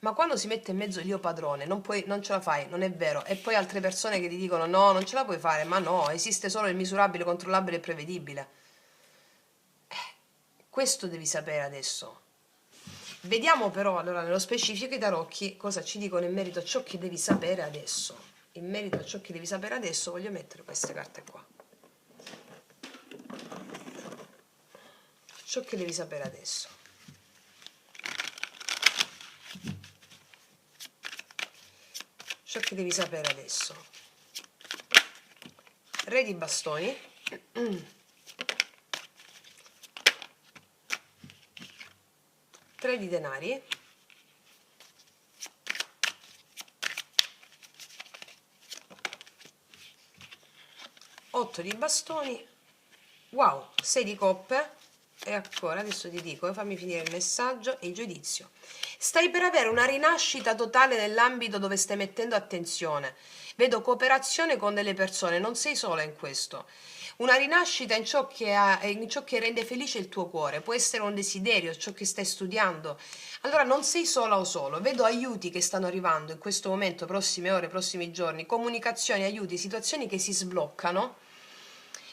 Ma quando si mette in mezzo l'io padrone, non ce la fai, non è vero. E poi altre persone che ti dicono no, non ce la puoi fare, ma no, esiste solo il misurabile, controllabile e prevedibile. Questo devi sapere adesso. Vediamo però allora nello specifico i tarocchi cosa ci dicono in merito a ciò che devi sapere adesso. In merito a ciò che devi sapere adesso voglio mettere queste carte qua. Ciò che devi sapere adesso. Ciò che devi sapere adesso. Re di bastoni. Tre di denari. 8 di bastoni. Wow, 6 di coppe. E ancora, adesso ti dico, fammi finire il messaggio e il giudizio. Stai per avere una rinascita totale nell'ambito dove stai mettendo attenzione. Vedo cooperazione con delle persone, non sei sola in questo. Una rinascita in ciò che rende felice il tuo cuore. Può essere un desiderio, ciò che stai studiando. Allora non sei sola o solo. Vedo aiuti che stanno arrivando in questo momento, prossime ore, prossimi giorni, comunicazioni, aiuti, situazioni che si sbloccano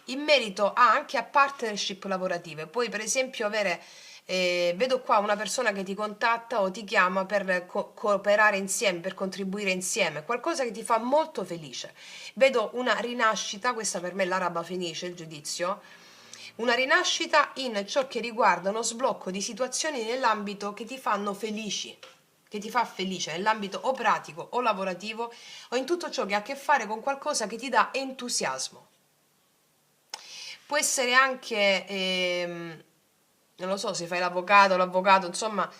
in merito anche a partnership lavorative. Puoi per esempio avere, vedo qua una persona che ti contatta o ti chiama per cooperare insieme, per contribuire insieme, qualcosa che ti fa molto felice. Vedo una rinascita, questa per me è l'araba fenice, il giudizio, una rinascita in ciò che riguarda uno sblocco di situazioni nell'ambito che ti fanno felici. che ti fa felice nell'ambito o pratico o lavorativo o in tutto ciò che ha a che fare con qualcosa che ti dà entusiasmo. Può essere anche, non lo so, se fai l'avvocato, insomma,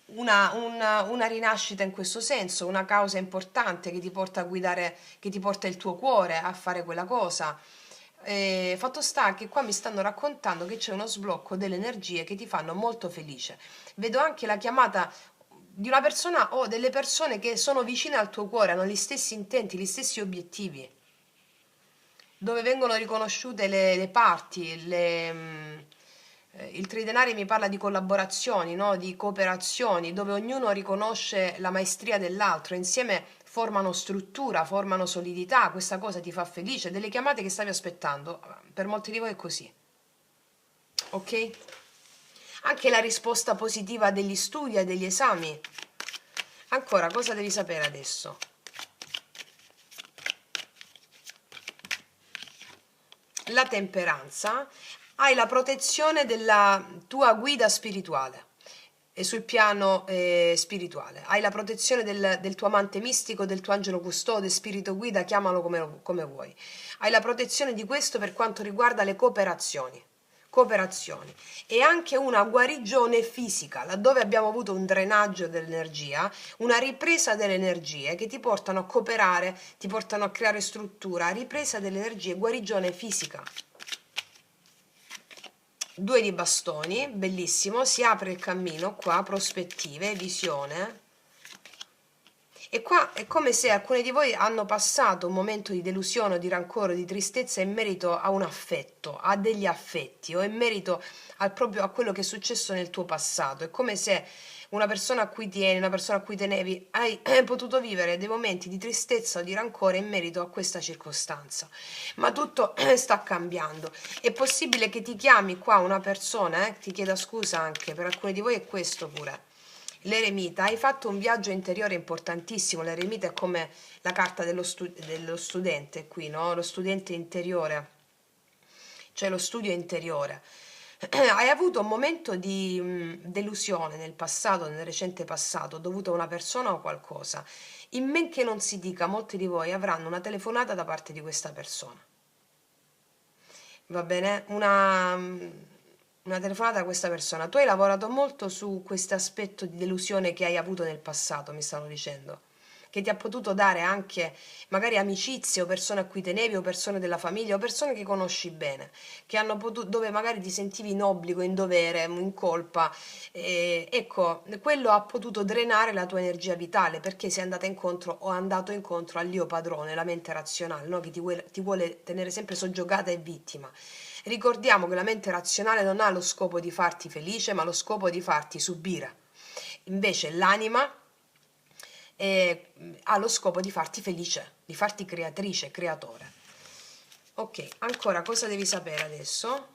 una rinascita in questo senso, una causa importante che ti porta a guidare, che ti porta il tuo cuore a fare quella cosa. Fatto sta che qua mi stanno raccontando che c'è uno sblocco delle energie che ti fanno molto felice. Vedo anche la chiamata di una persona o delle persone che sono vicine al tuo cuore, hanno gli stessi intenti, gli stessi obiettivi, dove vengono riconosciute le parti, il Tridenari mi parla di collaborazioni, no? Di cooperazioni, dove ognuno riconosce la maestria dell'altro, insieme formano struttura, formano solidità, questa cosa ti fa felice, delle chiamate che stavi aspettando, per molti di voi è così, ok? Anche la risposta positiva degli studi e degli esami. Ancora, cosa devi sapere adesso? La temperanza, hai la protezione della tua guida spirituale e sul piano spirituale, hai la protezione del tuo amante mistico, del tuo angelo custode, spirito guida, chiamalo come vuoi, hai la protezione di questo per quanto riguarda le cooperazioni e anche una guarigione fisica, laddove abbiamo avuto un drenaggio dell'energia, una ripresa delle energie che ti portano a cooperare, ti portano a creare struttura, ripresa delle energie, guarigione fisica. 2 di bastoni, bellissimo, si apre il cammino qua, prospettive, visione. E qua è come se alcuni di voi hanno passato un momento di delusione o di rancore o di tristezza in merito a un affetto, a degli affetti o in merito proprio a quello che è successo nel tuo passato. È come se una persona a cui tieni, una persona a cui tenevi, hai potuto vivere dei momenti di tristezza o di rancore in merito a questa circostanza. Ma tutto sta cambiando. È possibile che ti chiami qua una persona, ti chieda scusa anche, per alcuni di voi è questo pure. L'eremita, hai fatto un viaggio interiore importantissimo. L'eremita è come la carta dello studente qui, no? Lo studente interiore, cioè lo studio interiore. Hai avuto un momento di delusione nel passato, nel recente passato, dovuto a una persona o qualcosa. In men che non si dica, molti di voi avranno una telefonata da parte di questa persona. Va bene? Una telefonata a questa persona. Tu hai lavorato molto su questo aspetto di delusione che hai avuto nel passato, mi stanno dicendo, che ti ha potuto dare anche magari amicizie o persone a cui tenevi o persone della famiglia o persone che conosci bene, che hanno potuto, dove magari ti sentivi in obbligo, in dovere, in colpa. Ecco, quello ha potuto drenare la tua energia vitale perché sei andata incontro o andato incontro all'io padrone, la mente razionale, no? Che ti vuole tenere sempre soggiogata e vittima. Ricordiamo che la mente razionale non ha lo scopo di farti felice, ma lo scopo di farti subire. Invece l'anima ha lo scopo di farti felice, di farti creatrice, creatore. Ok, ancora cosa devi sapere adesso?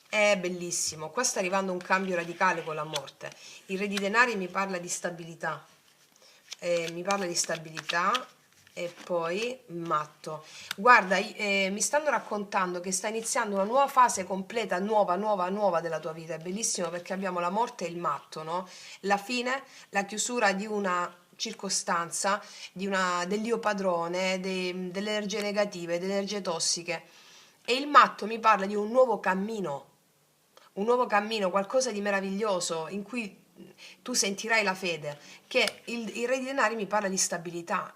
È bellissimo, qua sta arrivando un cambio radicale con la morte. Il Re di Denari mi parla di stabilità, e poi matto. Guarda, mi stanno raccontando che sta iniziando una nuova fase completa, nuova della tua vita. È bellissimo perché abbiamo la morte e il matto, no? La fine, la chiusura di una circostanza, dell'io padrone, delle energie negative, delle energie tossiche. E il matto mi parla di un nuovo cammino, qualcosa di meraviglioso in cui tu sentirai la fede, che il Re di Denari mi parla di stabilità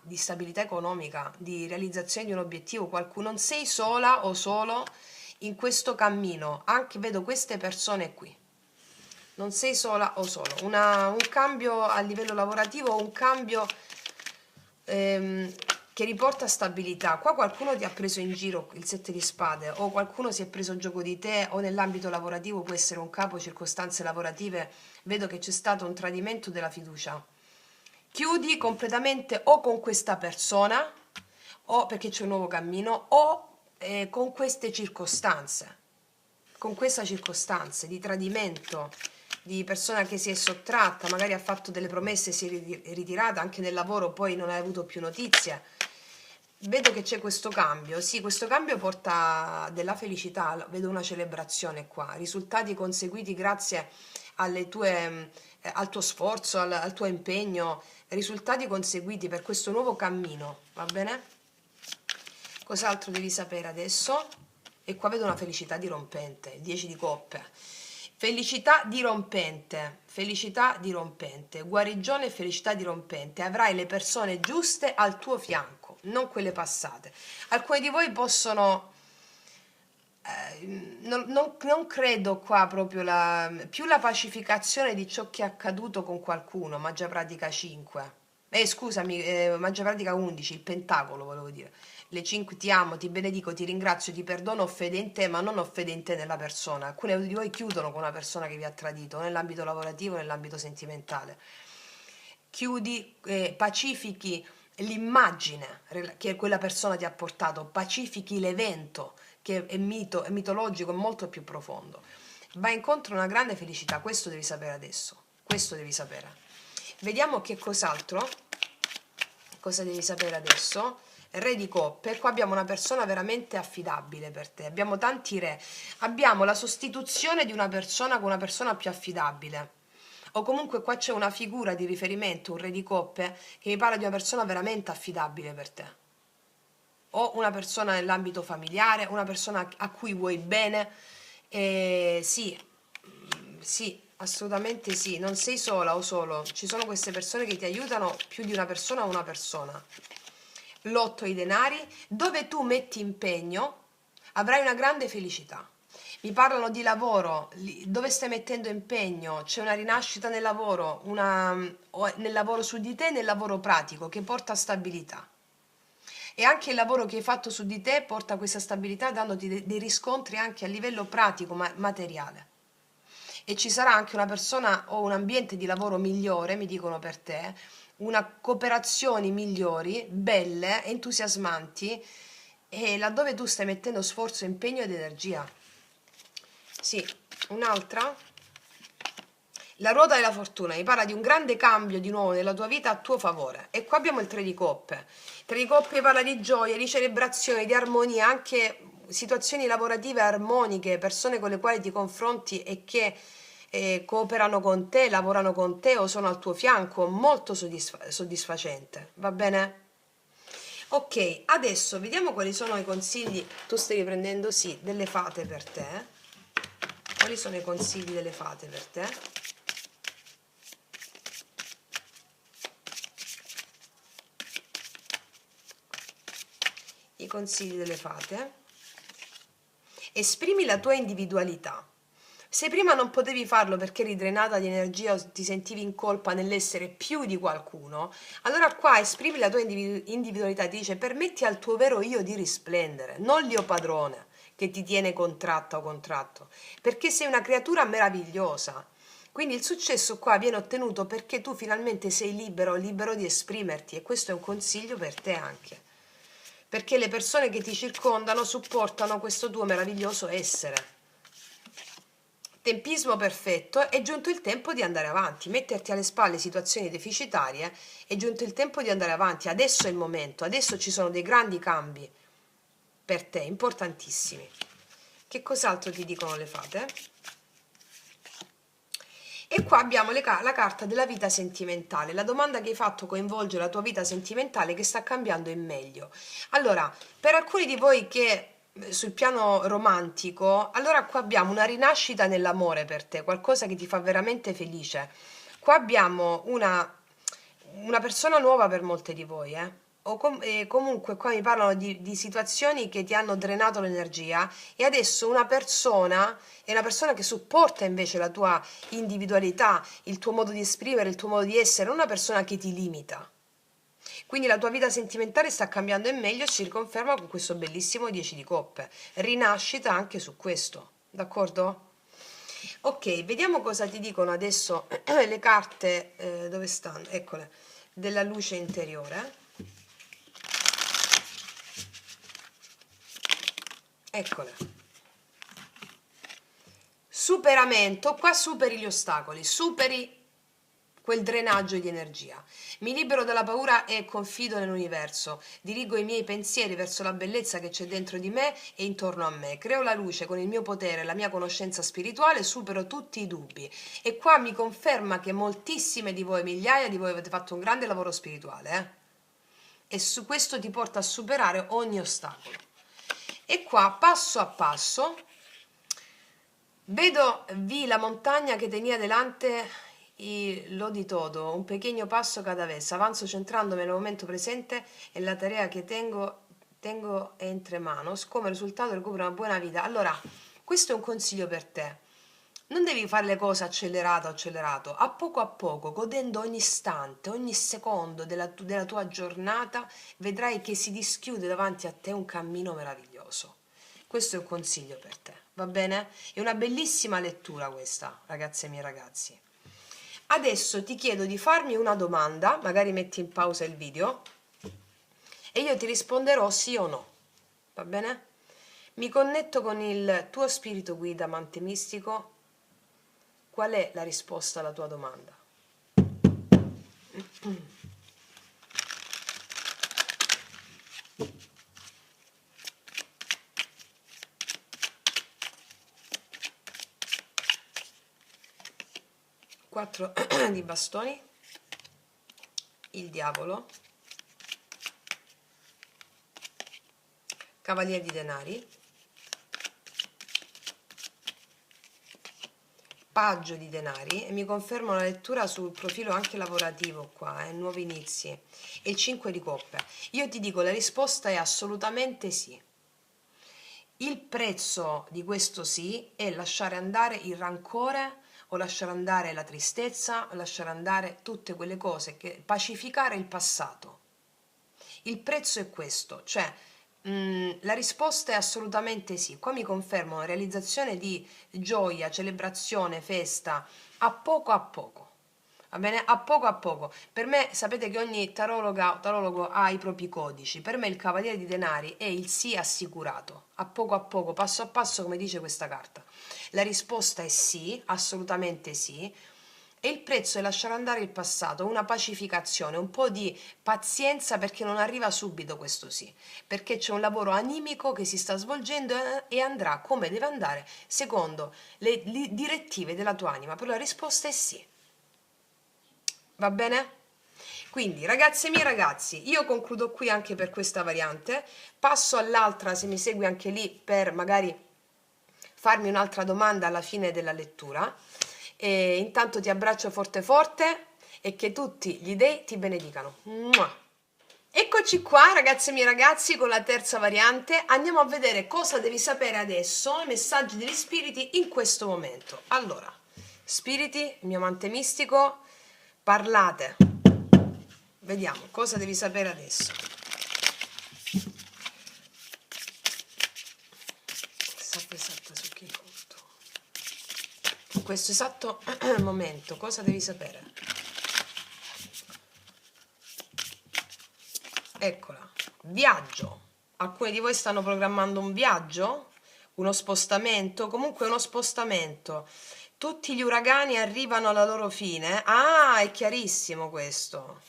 economica, di realizzazione di un obiettivo, qualcuno, non sei sola o solo in questo cammino, anche vedo queste persone qui, non sei sola o solo, un cambio a livello lavorativo, un cambio che riporta stabilità. Qua qualcuno ti ha preso in giro, il 7 di spade, o qualcuno si è preso gioco di te, o nell'ambito lavorativo può essere un capo, circostanze lavorative, vedo che c'è stato un tradimento della fiducia. Chiudi completamente o con questa persona, o perché c'è un nuovo cammino, o con queste circostanze, con queste circostanze di tradimento, di persona che si è sottratta, magari ha fatto delle promesse, si è ritirata, anche nel lavoro poi non hai avuto più notizie. vedo che c'è questo cambio, sì, questo cambio porta della felicità, vedo una celebrazione qua, risultati conseguiti grazie alle tue, al tuo sforzo, al tuo impegno, risultati conseguiti per questo nuovo cammino, va bene? Cos'altro devi sapere adesso? E qua vedo una felicità dirompente, 10 di coppe. Felicità dirompente, guarigione e felicità dirompente. Avrai le persone giuste al tuo fianco, non quelle passate. Alcuni di voi possono non credo qua proprio più la pacificazione di ciò che è accaduto con qualcuno, Magia Pratica 5. Scusami, Magia Pratica 11, il pentacolo volevo dire. Le 5 ti amo, ti benedico, ti ringrazio, ti perdono offendente, ma non offendente nella persona. Alcuni di voi chiudono con una persona che vi ha tradito, nell'ambito lavorativo, nell'ambito sentimentale. Chiudi, pacifichi l'immagine che quella persona ti ha portato, pacifichi l'evento che è è mitologico, è molto più profondo. Va incontro a una grande felicità, questo devi sapere adesso, questo devi sapere. Vediamo che cos'altro, cosa devi sapere adesso. Re di coppe, qua abbiamo una persona veramente affidabile per te, abbiamo tanti re, abbiamo la sostituzione di una persona con una persona più affidabile, o comunque qua c'è una figura di riferimento, un re di coppe, che mi parla di una persona veramente affidabile per te, o una persona nell'ambito familiare, una persona a cui vuoi bene, sì, sì, assolutamente sì, non sei sola o solo, ci sono queste persone che ti aiutano, più di una persona o una persona. L'otto ai denari, dove tu metti impegno avrai una grande felicità. Mi parlano di lavoro, dove stai mettendo impegno, c'è una rinascita nel lavoro, nel lavoro su di te, nel lavoro pratico che porta stabilità. E anche il lavoro che hai fatto su di te porta questa stabilità dandoti dei riscontri anche a livello pratico, materiale. E ci sarà anche una persona o un ambiente di lavoro migliore, mi dicono per te, una cooperazioni migliori, belle, entusiasmanti, e laddove tu stai mettendo sforzo, impegno ed energia. Sì, un'altra. La ruota della fortuna mi parla di un grande cambio di nuovo nella tua vita a tuo favore. E qua abbiamo il tre di coppe. Il tre di coppe parla di gioia, di celebrazione, di armonia, anche situazioni lavorative armoniche, persone con le quali ti confronti e che cooperano con te, lavorano con te o sono al tuo fianco, molto soddisfacente. Va bene? Ok, adesso vediamo quali sono i consigli. Tu stai riprendendo, sì, delle fate per te. Quali sono i consigli delle fate per te? I consigli delle fate. Esprimi la tua individualità. Se prima non potevi farlo perché eri drenata di energia o ti sentivi in colpa nell'essere più di qualcuno, allora qua esprimi la tua individualità, ti dice permetti al tuo vero io di risplendere, non l'io padrone che ti tiene contratta o contratto, perché sei una creatura meravigliosa. Quindi il successo qua viene ottenuto perché tu finalmente sei libero, libero di esprimerti, e questo è un consiglio per te anche, perché le persone che ti circondano supportano questo tuo meraviglioso essere. Tempismo perfetto, è giunto il tempo di andare avanti, metterti alle spalle situazioni deficitarie, è giunto il tempo di andare avanti, adesso è il momento, adesso ci sono dei grandi cambi per te, importantissimi. Che cos'altro ti dicono le fate? E qua abbiamo la carta della vita sentimentale. La domanda che hai fatto coinvolge la tua vita sentimentale che sta cambiando in meglio. Allora, per alcuni di voi che sul piano romantico, allora qua abbiamo una rinascita nell'amore per te, qualcosa che ti fa veramente felice. Qua abbiamo una persona nuova per molte di voi, comunque qua mi parlano di situazioni che ti hanno drenato l'energia, e adesso una persona è una persona che supporta invece la tua individualità, il tuo modo di esprimere, il tuo modo di essere, non una persona che ti limita. Quindi la tua vita sentimentale sta cambiando in meglio e si riconferma con questo bellissimo 10 di coppe. Rinascita anche su questo, d'accordo? Ok, vediamo cosa ti dicono adesso le carte, dove stanno? Eccole, della luce interiore. Eccole. Superamento, qua superi gli ostacoli, superi quel drenaggio di energia. Mi libero dalla paura e confido nell'universo. Dirigo i miei pensieri verso la bellezza che c'è dentro di me e intorno a me. Creo la luce con il mio potere e la mia conoscenza spirituale, supero tutti i dubbi. E qua mi conferma che moltissime di voi, migliaia di voi, avete fatto un grande lavoro spirituale, E su questo ti porta a superare ogni ostacolo. E qua, passo a passo, vi la montagna che tenía delante y lo di todo, un pequeño passo cada vez. Avanzo centrandomi nel momento presente e la tarea che tengo entre manos. Come risultato recupero una buona vita. Allora, questo è un consiglio per te. Non devi fare le cose accelerato, a poco, godendo ogni istante, ogni secondo della tua giornata, vedrai che si dischiude davanti a te un cammino meraviglioso. Questo è un consiglio per te, va bene? È una bellissima lettura questa, ragazze e miei ragazzi. Adesso ti chiedo di farmi una domanda, magari metti in pausa il video, e io ti risponderò sì o no, va bene? Mi connetto con il tuo spirito guida amante mistico. Qual è la risposta alla tua domanda? Quattro di bastoni, il diavolo, cavaliere di denari, paggio di denari, e mi confermo la lettura sul profilo anche lavorativo qua, nuovi inizi, e il 5 di coppe. Io ti dico, la risposta è assolutamente sì. Il prezzo di questo sì è lasciare andare il rancore, o lasciare andare la tristezza, o lasciare andare tutte quelle cose, pacificare il passato. Il prezzo è questo, cioè la risposta è assolutamente sì. Qua mi confermo una realizzazione di gioia, celebrazione, festa, a poco, va bene? A poco. Per me, sapete che ogni tarologo ha i propri codici. Per me il cavaliere di denari è il sì assicurato, a poco, passo a passo, come dice questa carta. La risposta è sì, assolutamente sì. E il prezzo è lasciare andare il passato, una pacificazione, un po' di pazienza, perché non arriva subito questo sì, perché c'è un lavoro animico che si sta svolgendo e andrà come deve andare secondo le direttive della tua anima. Però la risposta è sì. Va bene? Quindi, ragazze e miei ragazzi, io concludo qui anche per questa variante, passo all'altra, se mi segui anche lì, per magari farmi un'altra domanda alla fine della lettura. E intanto ti abbraccio forte e che tutti gli dei ti benedicano. Mua! Eccoci qua, ragazze e miei ragazzi, con la terza variante. Andiamo a vedere cosa devi sapere adesso, i messaggi degli spiriti in questo momento. Allora, spiriti, il mio amante mistico, parlate. Vediamo cosa devi sapere adesso. Esatto, su chi conto. In questo esatto momento, cosa devi sapere? Eccola, viaggio. Alcuni di voi stanno programmando un viaggio, uno spostamento, comunque uno spostamento. Tutti gli uragani arrivano alla loro fine. Ah, è chiarissimo questo.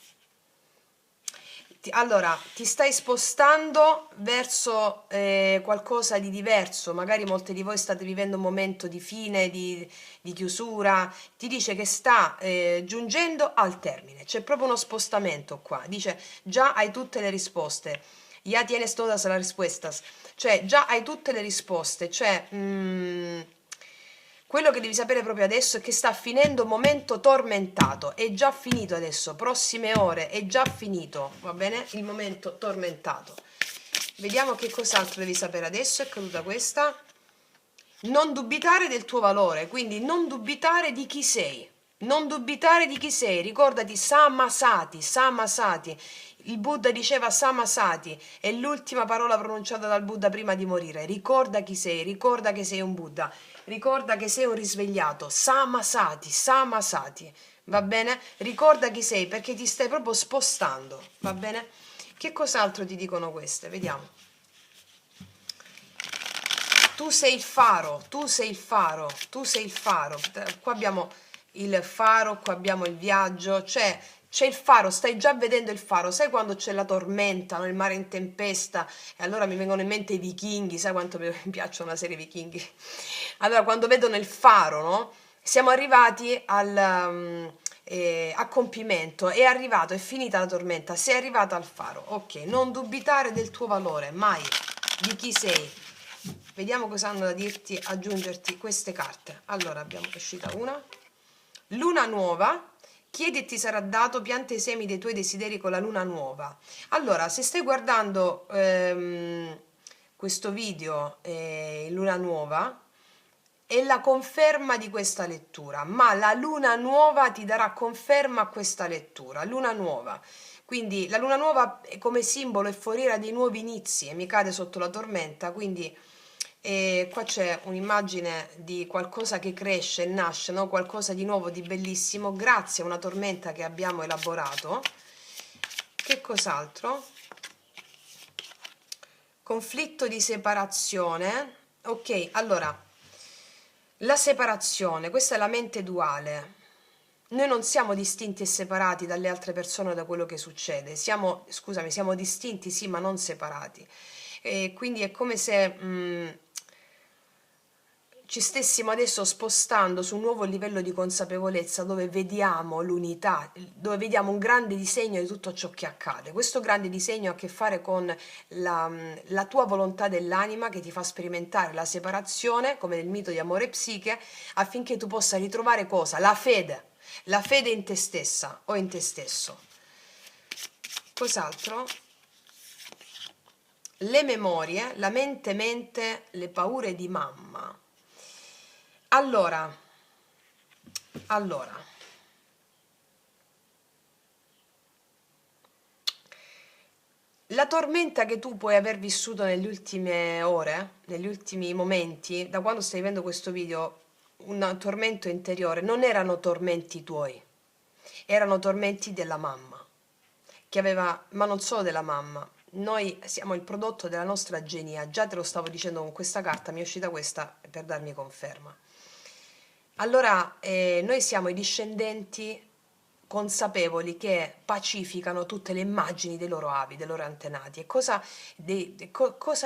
Allora, ti stai spostando verso qualcosa di diverso, magari molte di voi state vivendo un momento di fine, di chiusura, ti dice che sta giungendo al termine, c'è proprio uno spostamento qua, dice già hai tutte le risposte, ya tienes todas las respuestas, cioè già hai tutte le risposte, cioè quello che devi sapere proprio adesso è che sta finendo un momento tormentato, è già finito adesso, prossime ore, è già finito, va bene? Il momento tormentato. Vediamo che cos'altro devi sapere adesso, è caduta questa. Non dubitare del tuo valore, quindi non dubitare di chi sei. Non dubitare di chi sei, ricordati Samasati. Il Buddha diceva Samasati, è l'ultima parola pronunciata dal Buddha prima di morire. Ricorda chi sei, ricorda che sei un Buddha, ricorda che sei un risvegliato. Samasati, va bene? Ricorda chi sei, perché ti stai proprio spostando, va bene? Che cos'altro ti dicono queste? Vediamo. Tu sei il faro. Qua abbiamo il faro, qua abbiamo il viaggio, cioè c'è il faro, stai già vedendo il faro, sai quando c'è la tormenta, no? Il mare in tempesta, e allora mi vengono in mente i vichinghi, sai quanto mi piacciono la serie Vichinghi? Allora, quando vedono il faro, no? Siamo arrivati a compimento, è arrivato, è finita la tormenta, sei arrivato al faro, ok, non dubitare del tuo valore, mai, di chi sei. Vediamo cosa hanno da dirti, aggiungerti queste carte. Allora, abbiamo uscita una. Luna nuova, chiedi e ti sarà dato, pianta i semi dei tuoi desideri con la luna nuova. Allora, se stai guardando questo video in luna nuova, è la conferma di questa lettura, ma la luna nuova ti darà conferma a questa lettura. Luna nuova. Quindi la luna nuova come simbolo è foriera dei nuovi inizi e mi cade sotto la tormenta, quindi qua c'è un'immagine di qualcosa che cresce, nasce, no? Qualcosa di nuovo, di bellissimo, grazie a una tormenta che abbiamo elaborato. Che cos'altro? Conflitto di separazione. Ok, allora, la separazione, questa è la mente duale. Noi non siamo distinti e separati dalle altre persone da quello che succede. Siamo, scusami, siamo distinti, sì, ma non separati. E quindi è come se ci stessimo adesso spostando su un nuovo livello di consapevolezza dove vediamo l'unità, dove vediamo un grande disegno di tutto ciò che accade. Questo grande disegno ha a che fare con la tua volontà dell'anima che ti fa sperimentare la separazione, come nel mito di Amore e Psiche, affinché tu possa ritrovare cosa? La fede in te stessa o in te stesso. Cos'altro? Le memorie, la mente, le paure di mamma. Allora, la tormenta che tu puoi aver vissuto nelle ultime ore, negli ultimi momenti, da quando stai vedendo questo video, un tormento interiore, non erano tormenti tuoi, erano tormenti della mamma, che aveva, ma non solo della mamma, noi siamo il prodotto della nostra genia, già te lo stavo dicendo con questa carta, mi è uscita questa per darmi conferma. Allora, noi siamo i discendenti consapevoli che pacificano tutte le immagini dei loro avi, dei loro antenati. E cosa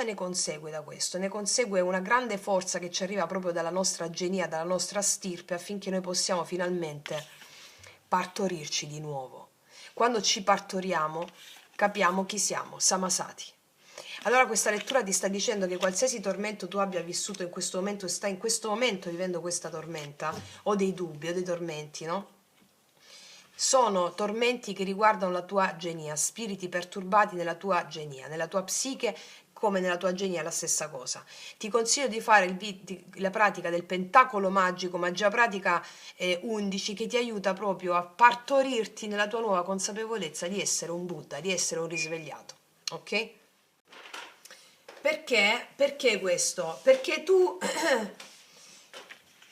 ne consegue da questo? Ne consegue una grande forza che ci arriva proprio dalla nostra genia, dalla nostra stirpe, affinché noi possiamo finalmente partorirci di nuovo. Quando ci partoriamo, capiamo chi siamo, Samasati. Allora questa lettura ti sta dicendo che qualsiasi tormento tu abbia vissuto in questo momento e stai in questo momento vivendo questa tormenta, o dei dubbi, o dei tormenti, no? Sono tormenti che riguardano la tua genia, spiriti perturbati nella tua genia, nella tua psiche, come nella tua genia è la stessa cosa. Ti consiglio di fare la pratica del pentacolo magico, magia pratica 11, che ti aiuta proprio a partorirti nella tua nuova consapevolezza di essere un Buddha, di essere un risvegliato. Ok? Perché? Perché questo? Perché tu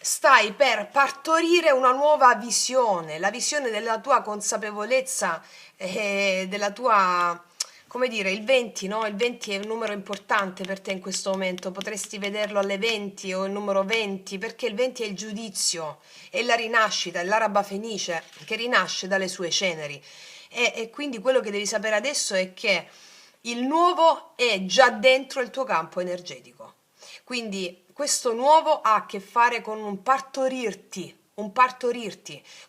stai per partorire una nuova visione, la visione della tua consapevolezza, della tua, come dire, il 20, no? Il 20 è un numero importante per te in questo momento, potresti vederlo alle 20 o il numero 20, perché il 20 è il giudizio, è la rinascita, è l'araba fenice che rinasce dalle sue ceneri. E quindi quello che devi sapere adesso è che il nuovo è già dentro il tuo campo energetico. Quindi questo nuovo ha a che fare con un partorirti.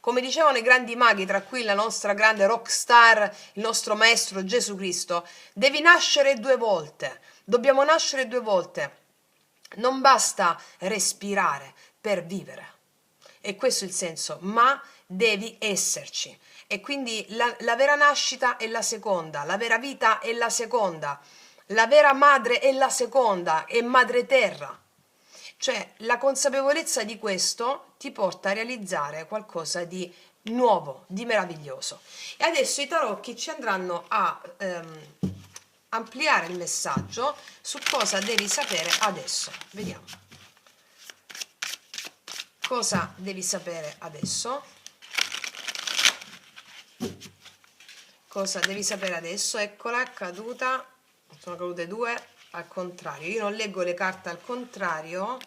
Come dicevano i grandi maghi, tra cui la nostra grande rock star, il nostro maestro Gesù Cristo, devi nascere 2 volte. Dobbiamo nascere 2 volte. Non basta respirare per vivere. E questo è il senso, ma devi esserci. E quindi la vera nascita è la seconda, la vera vita è la seconda, la vera madre è la seconda, è madre terra. Cioè la consapevolezza di questo ti porta a realizzare qualcosa di nuovo, di meraviglioso. E adesso i tarocchi ci andranno a ampliare il messaggio su cosa devi sapere adesso. Vediamo. Cosa devi sapere adesso? Cosa devi sapere adesso? Eccola, è caduta. Sono cadute 2 al contrario. Io non leggo le carte al contrario,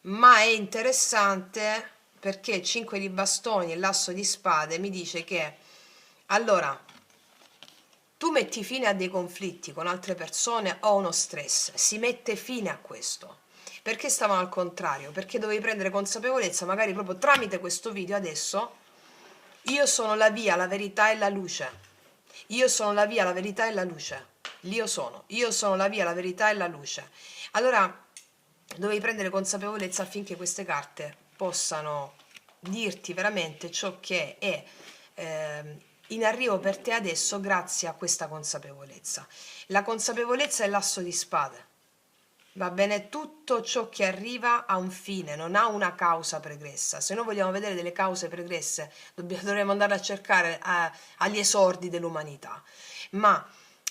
ma è interessante perché 5 di bastoni e l'asso di spade mi dice che allora tu metti fine a dei conflitti con altre persone o uno stress, si mette fine a questo. Perché stavano al contrario? Perché dovevi prendere consapevolezza, magari proprio tramite questo video adesso, io sono la via, la verità e la luce. Io sono la via, la verità e la luce. Io sono la via, la verità e la luce. Allora, dovevi prendere consapevolezza affinché queste carte possano dirti veramente ciò che è in arrivo per te adesso grazie a questa consapevolezza. La consapevolezza è l'asso di spade. Va bene, tutto ciò che arriva ha un fine, non ha una causa pregressa. Se noi vogliamo vedere delle cause pregresse, dovremmo andare a cercare agli esordi dell'umanità. Ma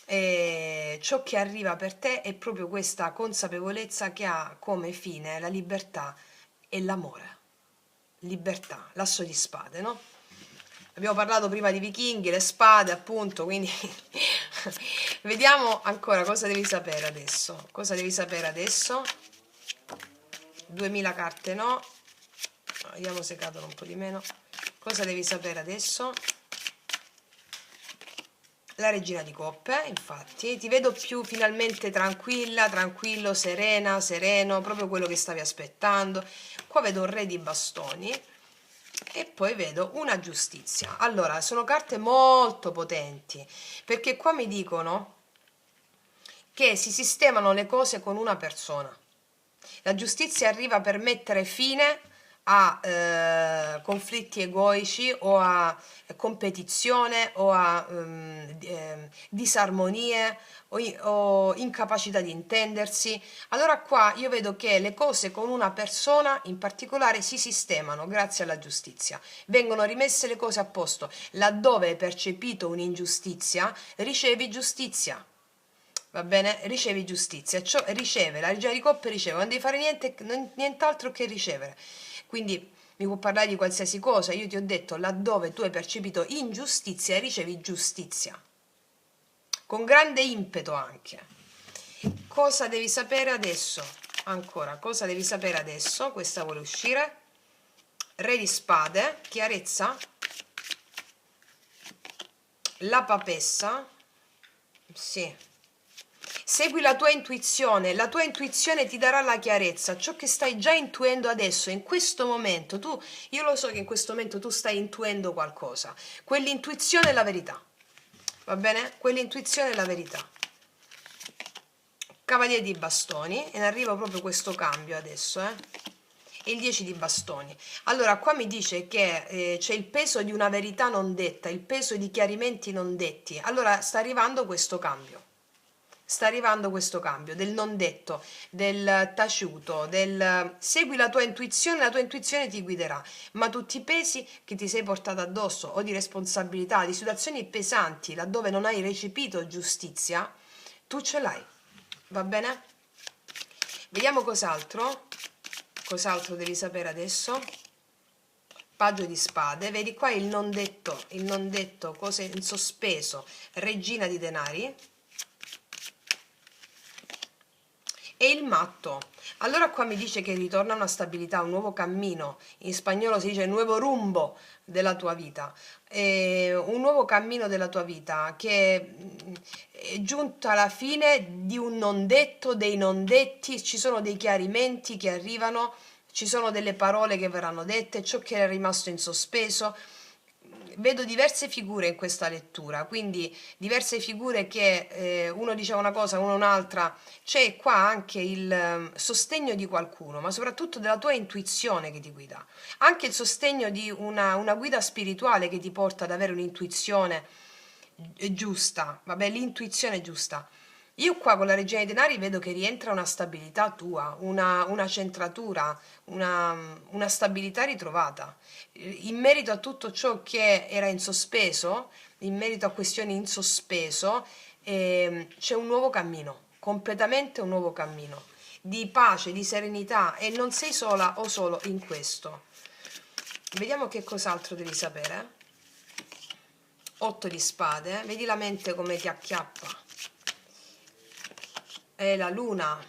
ciò che arriva per te è proprio questa consapevolezza che ha come fine la libertà e l'amore. Libertà, l'asso di spade, no? Abbiamo parlato prima di vichinghi, le spade, appunto, quindi vediamo ancora cosa devi sapere adesso. Cosa devi sapere adesso? 2000 carte no. Vediamo se cadono un po' di meno. Cosa devi sapere adesso? La regina di coppe, infatti, ti vedo più finalmente tranquilla, tranquillo, serena, sereno, proprio quello che stavi aspettando. Qua vedo un re di bastoni e poi vedo una giustizia. Allora, sono carte molto potenti, perché qua mi dicono che si sistemano le cose con una persona. La giustizia arriva per mettere fine a conflitti egoici o a competizione o a disarmonie o incapacità di intendersi. Allora qua io vedo che le cose con una persona in particolare si sistemano grazie alla giustizia. Vengono rimesse le cose a posto. Laddove hai percepito un'ingiustizia, ricevi giustizia. Va bene? Ricevi giustizia, riceve, la regina di coppe riceve, non devi fare nient'altro che ricevere. Quindi mi può parlare di qualsiasi cosa, io ti ho detto laddove tu hai percepito ingiustizia ricevi giustizia, con grande impeto anche. Cosa devi sapere adesso? Ancora, cosa devi sapere adesso? Questa vuole uscire. Re di spade, chiarezza, la papessa, sì. Segui la tua intuizione ti darà la chiarezza, ciò che stai già intuendo adesso, in questo momento, io lo so che in questo momento tu stai intuendo qualcosa, quell'intuizione è la verità, va bene? Quell'intuizione è la verità. Cavaliere di bastoni, e ne arriva proprio questo cambio adesso, e il 10 di bastoni. Allora qua mi dice che c'è il peso di una verità non detta, il peso di chiarimenti non detti, allora sta arrivando questo cambio. Sta arrivando questo cambio del non detto, del taciuto, del segui la tua intuizione ti guiderà, ma tutti i pesi che ti sei portato addosso o di responsabilità, di situazioni pesanti laddove non hai recepito giustizia, tu ce l'hai, va bene? Vediamo cos'altro devi sapere adesso. Paggio di spade, vedi qua il non detto, cose in sospeso, regina di denari. E il matto, allora qua mi dice che ritorna una stabilità, un nuovo cammino, in spagnolo si dice nuovo rumbo della tua vita, un nuovo cammino della tua vita che è giunta alla fine di un non detto, dei non detti, ci sono dei chiarimenti che arrivano, ci sono delle parole che verranno dette, ciò che è rimasto in sospeso. Vedo diverse figure in questa lettura, quindi diverse figure che uno diceva una cosa, uno un'altra. C'è qua anche il sostegno di qualcuno, ma soprattutto della tua intuizione che ti guida. Anche il sostegno di una guida spirituale che ti porta ad avere un'intuizione giusta, vabbè, l'intuizione giusta. Io qua con la Regina dei Denari vedo che rientra una stabilità tua, una centratura, una stabilità ritrovata. In merito a tutto ciò che era in sospeso, in merito a questioni in sospeso, c'è un nuovo cammino, completamente un nuovo cammino, di pace, di serenità e non sei sola o solo in questo. Vediamo che cos'altro devi sapere. 8 di spade, vedi la mente come ti acchiappa. La luna,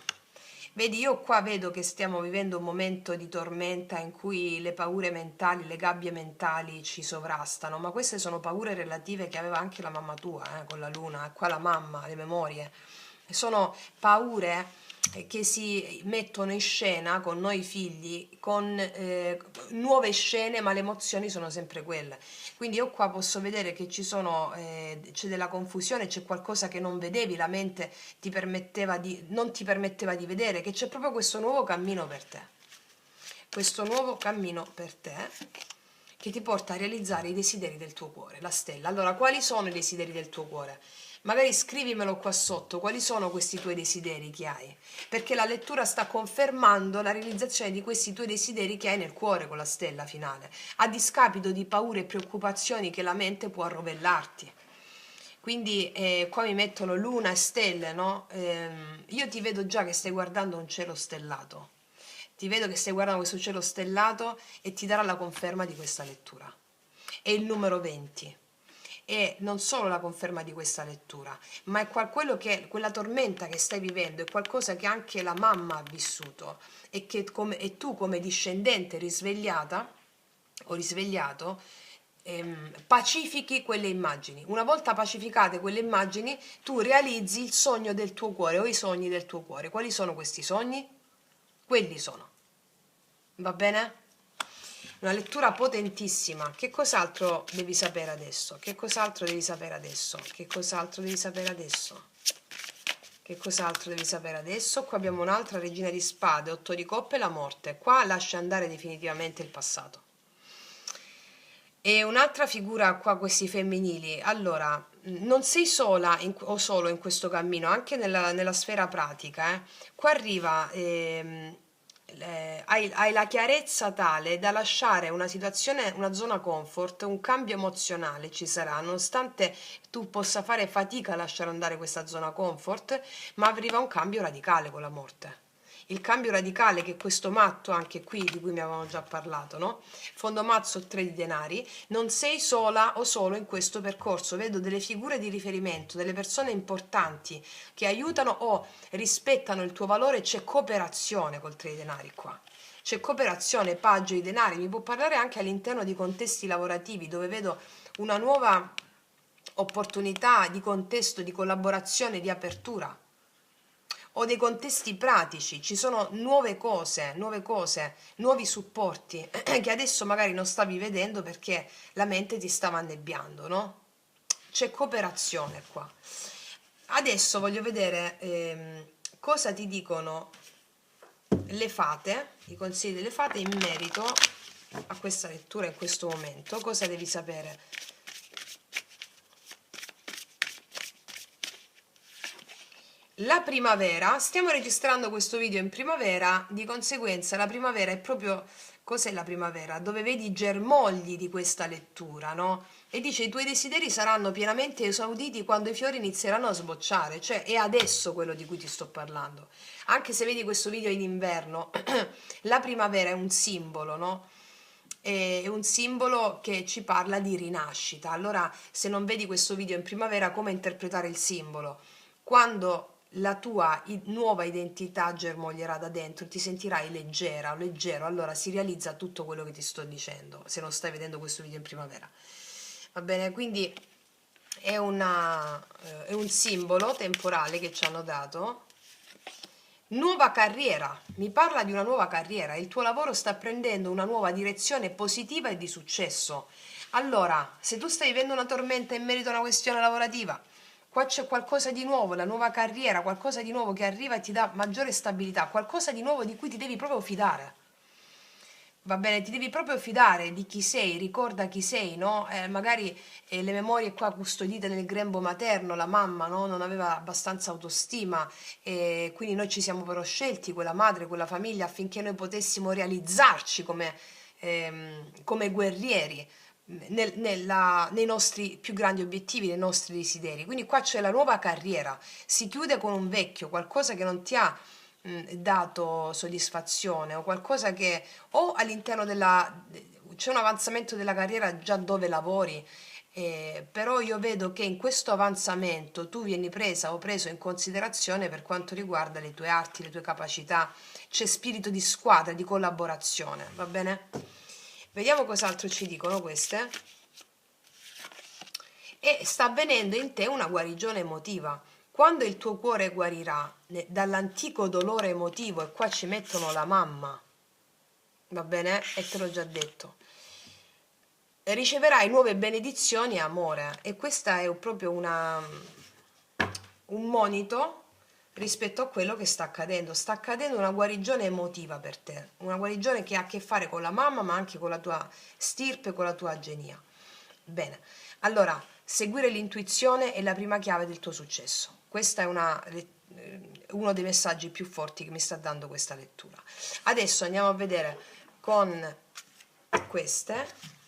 Vedi, io qua vedo che stiamo vivendo un momento di tormenta in cui le paure mentali, le gabbie mentali ci sovrastano, ma queste sono paure relative che aveva anche la mamma tua, con la luna, qua la mamma, le memorie. Sono paure che si mettono in scena con noi figli, con nuove scene, ma le emozioni sono sempre quelle. Quindi io qua posso vedere che c'è della confusione, c'è qualcosa che non vedevi, la mente non ti permetteva di vedere, che c'è proprio questo nuovo cammino per te. Questo nuovo cammino per te che ti porta a realizzare i desideri del tuo cuore, la stella. Allora, quali sono i desideri del tuo cuore? Magari scrivimelo qua sotto, quali sono questi tuoi desideri che hai? Perché la lettura sta confermando la realizzazione di questi tuoi desideri che hai nel cuore con la stella finale, a discapito di paure e preoccupazioni che la mente può arrovellarti. Quindi qua mi mettono luna e stelle, no? Io ti vedo già che stai guardando un cielo stellato. Ti vedo che stai guardando questo cielo stellato e ti darà la conferma di questa lettura. È il numero 20. E non solo la conferma di questa lettura, ma è quella tormenta che stai vivendo, è qualcosa che anche la mamma ha vissuto e tu come discendente risvegliata o risvegliato pacifichi quelle immagini. Una volta pacificate quelle immagini, tu realizzi il sogno del tuo cuore o i sogni del tuo cuore. Quali sono questi sogni? Quelli sono. Va bene? Una lettura potentissima. Che cos'altro devi sapere adesso? Che cos'altro devi sapere adesso? Che cos'altro devi sapere adesso? Che cos'altro devi sapere adesso? Qua abbiamo un'altra regina di spade, 8 di coppe e la morte. Qua lascia andare definitivamente il passato. E un'altra figura qua, questi femminili. Allora, non sei sola o solo in questo cammino, anche nella sfera pratica. Qua arriva, hai la chiarezza tale da lasciare una situazione, una zona comfort, un cambio emozionale ci sarà, nonostante tu possa fare fatica a lasciare andare questa zona comfort, ma arriva un cambio radicale con la morte. Il cambio radicale che questo matto, anche qui di cui mi avevamo già parlato, no? Fondo mazzo 3 di denari, non sei sola o solo in questo percorso, vedo delle figure di riferimento, delle persone importanti che aiutano o rispettano il tuo valore, c'è cooperazione col 3 di denari qua. C'è cooperazione, paggio di denari, mi può parlare anche all'interno di contesti lavorativi dove vedo una nuova opportunità di contesto, di collaborazione, di apertura o dei contesti pratici, ci sono nuove cose, nuovi supporti che adesso magari non stavi vedendo perché la mente ti stava annebbiando, no? C'è cooperazione qua. Adesso voglio vedere cosa ti dicono le fate, i consigli delle fate in merito a questa lettura in questo momento, cosa devi sapere. La primavera, stiamo registrando questo video in primavera, di conseguenza la primavera è proprio, cos'è la primavera? Dove vedi i germogli di questa lettura, no? E dice i tuoi desideri saranno pienamente esauditi quando i fiori inizieranno a sbocciare, cioè è adesso quello di cui ti sto parlando. Anche se vedi questo video in inverno, la primavera è un simbolo, no? È un simbolo che ci parla di rinascita. Allora, se non vedi questo video in primavera, come interpretare il simbolo? Quando la tua nuova identità germoglierà da dentro, ti sentirai leggera o leggero, allora si realizza tutto quello che ti sto dicendo, se non stai vedendo questo video in primavera. Va bene, quindi è un simbolo temporale che ci hanno dato. Nuova carriera, mi parla di una nuova carriera, il tuo lavoro sta prendendo una nuova direzione positiva e di successo. Allora, se tu stai vivendo una tormenta in merito a una questione lavorativa, qua c'è qualcosa di nuovo, la nuova carriera, qualcosa di nuovo che arriva e ti dà maggiore stabilità, qualcosa di nuovo di cui ti devi proprio fidare. Va bene, ti devi proprio fidare di chi sei, ricorda chi sei, no? Magari le memorie qua custodite nel grembo materno, la mamma, no? Non aveva abbastanza autostima e quindi noi ci siamo però scelti quella madre, quella famiglia affinché noi potessimo realizzarci come guerrieri nei nostri più grandi obiettivi, nei nostri desideri. Quindi qua c'è la nuova carriera, si chiude con un vecchio, qualcosa che non ti ha dato soddisfazione o qualcosa che o all'interno c'è un avanzamento della carriera già dove lavori Però io vedo che in questo avanzamento tu vieni presa o preso in considerazione per quanto riguarda le tue arti, le tue capacità, c'è spirito di squadra, di collaborazione, va bene? Vediamo cos'altro ci dicono queste. E sta avvenendo in te una guarigione emotiva. Quando il tuo cuore guarirà dall'antico dolore emotivo, e qua ci mettono la mamma, va bene? E te l'ho già detto. Riceverai nuove benedizioni e amore, e questa è proprio un monito rispetto a quello che sta accadendo. Sta accadendo una guarigione emotiva per te, una guarigione che ha a che fare con la mamma, ma anche con la tua stirpe, con la tua genia. Bene, allora, seguire l'intuizione è la prima chiave del tuo successo. Questo è uno dei messaggi più forti che mi sta dando questa lettura. Adesso andiamo a vedere con queste.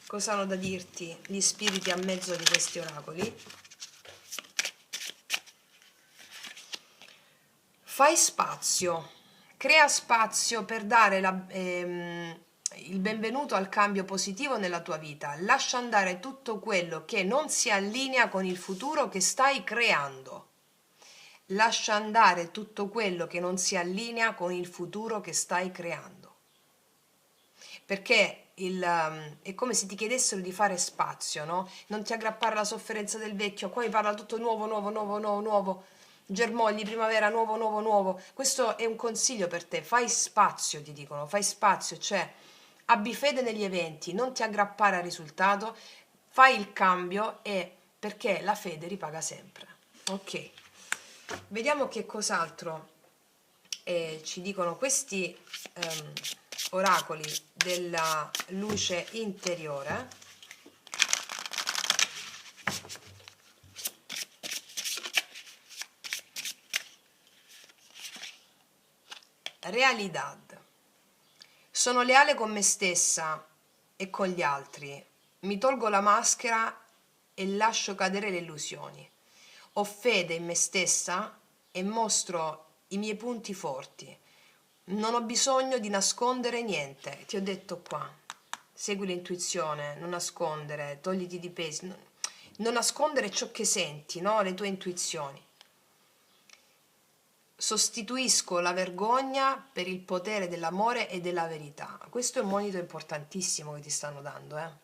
Cosa hanno da dirti gli spiriti a mezzo di questi oracoli? Fai spazio, crea spazio per dare il benvenuto al cambio positivo nella tua vita. Lascia andare tutto quello che non si allinea con il futuro che stai creando. Lascia andare tutto quello che non si allinea con il futuro che stai creando. Perché è come se ti chiedessero di fare spazio, no? Non ti aggrappare alla sofferenza del vecchio, qua mi parla tutto nuovo, nuovo, nuovo, nuovo, nuovo, germogli, primavera, nuovo, nuovo, nuovo. Questo è un consiglio per te, fai spazio, ti dicono, fai spazio, cioè abbi fede negli eventi, non ti aggrappare al risultato, fai il cambio, e perché la fede ripaga sempre. Ok, vediamo che cos'altro ci dicono questi oracoli della luce interiore. Realidad. Sono leale con me stessa e con gli altri. Mi tolgo la maschera e lascio cadere le illusioni. Ho fede in me stessa e mostro i miei punti forti. Non ho bisogno di nascondere niente. Ti ho detto qua. Segui l'intuizione, non nascondere, togliti di pesi. Non nascondere ciò che senti, no? Le tue intuizioni. Sostituisco la vergogna per il potere dell'amore e della verità. Questo è un monito importantissimo che ti stanno dando,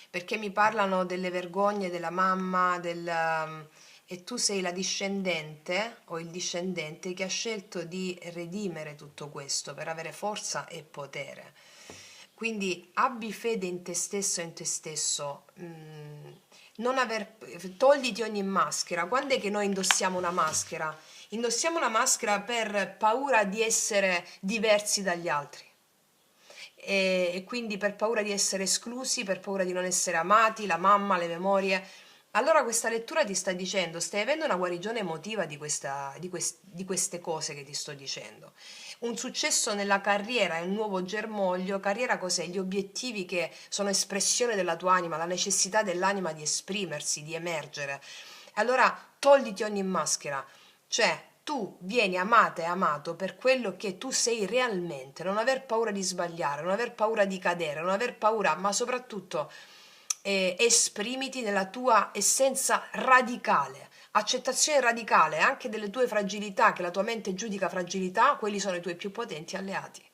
perché mi parlano delle vergogne della mamma, e tu sei la discendente o il discendente che ha scelto di redimere tutto questo per avere forza e potere. Quindi abbi fede in te stesso e in te stesso. Togliti ogni maschera. Quando è che noi indossiamo una maschera? Indossiamo una maschera per paura di essere diversi dagli altri. E quindi per paura di essere esclusi, per paura di non essere amati, la mamma, le memorie. Allora questa lettura ti sta dicendo, stai avendo una guarigione emotiva di queste cose che ti sto dicendo. Un successo nella carriera è un nuovo germoglio. Carriera cos'è? Gli obiettivi che sono espressione della tua anima, la necessità dell'anima di esprimersi, di emergere. Allora togliti ogni maschera, cioè tu vieni amata e amato per quello che tu sei realmente, non aver paura di sbagliare, non aver paura di cadere, non aver paura, ma soprattutto esprimiti nella tua essenza radicale, accettazione radicale anche delle tue fragilità, che la tua mente giudica fragilità. Quelli sono i tuoi più potenti alleati.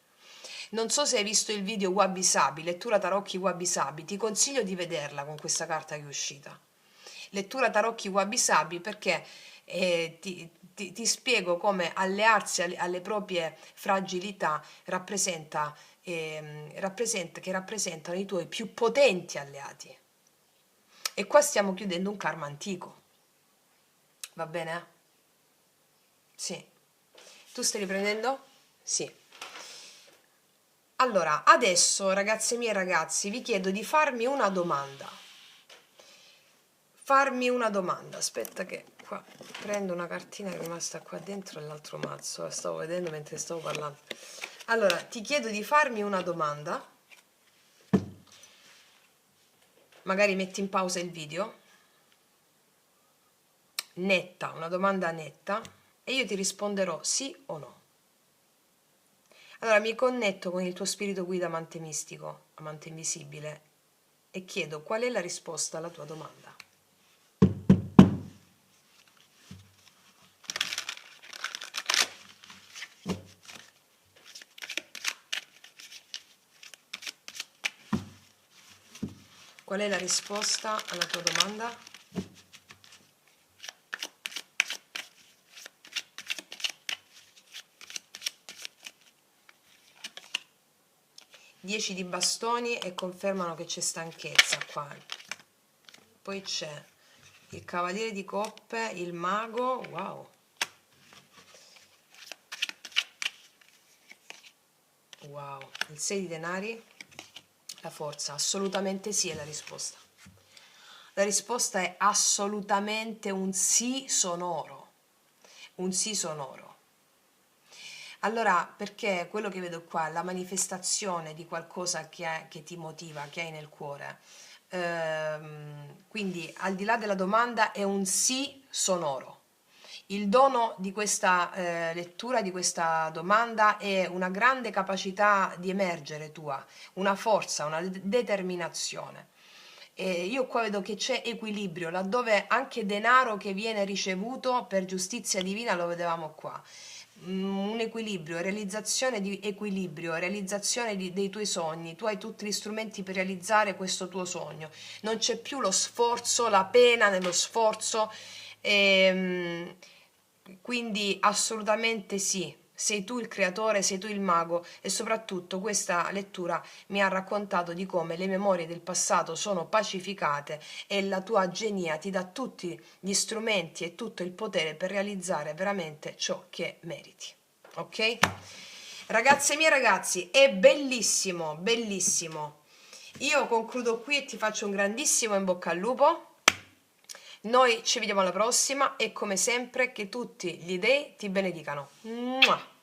Non so se hai visto il video Wabi Sabi, lettura tarocchi Wabi Sabi, ti consiglio di vederla con questa carta che è uscita. Lettura tarocchi Wabi Sabi, perché ti spiego come allearsi alle proprie fragilità che rappresentano i tuoi più potenti alleati. E qua stiamo chiudendo un karma antico. Va bene? Sì. Tu stai riprendendo? Sì. Allora, adesso, ragazze mie e ragazzi, vi chiedo di farmi una domanda. Farmi una domanda. Aspetta che qua prendo una cartina che è rimasta qua dentro l'altro mazzo. Stavo vedendo mentre stavo parlando. Allora, ti chiedo di farmi una domanda. Magari metti in pausa il video. Netta, una domanda netta. e io ti risponderò sì o no. Allora mi connetto con il tuo spirito guida amante mistico, amante invisibile, e chiedo qual è la risposta alla tua domanda. Qual è la risposta alla tua domanda? Dieci di bastoni e confermano che c'è stanchezza qua. Poi c'è il cavaliere di coppe, il mago, wow. Wow, il 6 di denari, la forza, assolutamente sì è la risposta. La risposta è assolutamente un sì sonoro, un sì sonoro. Allora, perché quello che vedo qua, la manifestazione di qualcosa che ti motiva, che hai nel cuore. Quindi, al di là della domanda, è un sì sonoro. Il dono di questa lettura, di questa domanda, è una grande capacità di emergere tua, una forza, una determinazione. E io qua vedo che c'è equilibrio, laddove anche denaro che viene ricevuto per giustizia divina, lo vedevamo qua. Un equilibrio, realizzazione di equilibrio, realizzazione dei tuoi sogni. Tu hai tutti gli strumenti per realizzare questo tuo sogno. Non c'è più lo sforzo, la pena nello sforzo. Quindi assolutamente sì, sei tu il creatore, sei tu il mago, e soprattutto questa lettura mi ha raccontato di come le memorie del passato sono pacificate e la tua genia ti dà tutti gli strumenti e tutto il potere per realizzare veramente ciò che meriti. Ok? Ragazze mie, ragazzi, è bellissimo, bellissimo. Io concludo qui e ti faccio un grandissimo in bocca al lupo. Noi ci vediamo alla prossima e come sempre che tutti gli dei ti benedicano. Mua!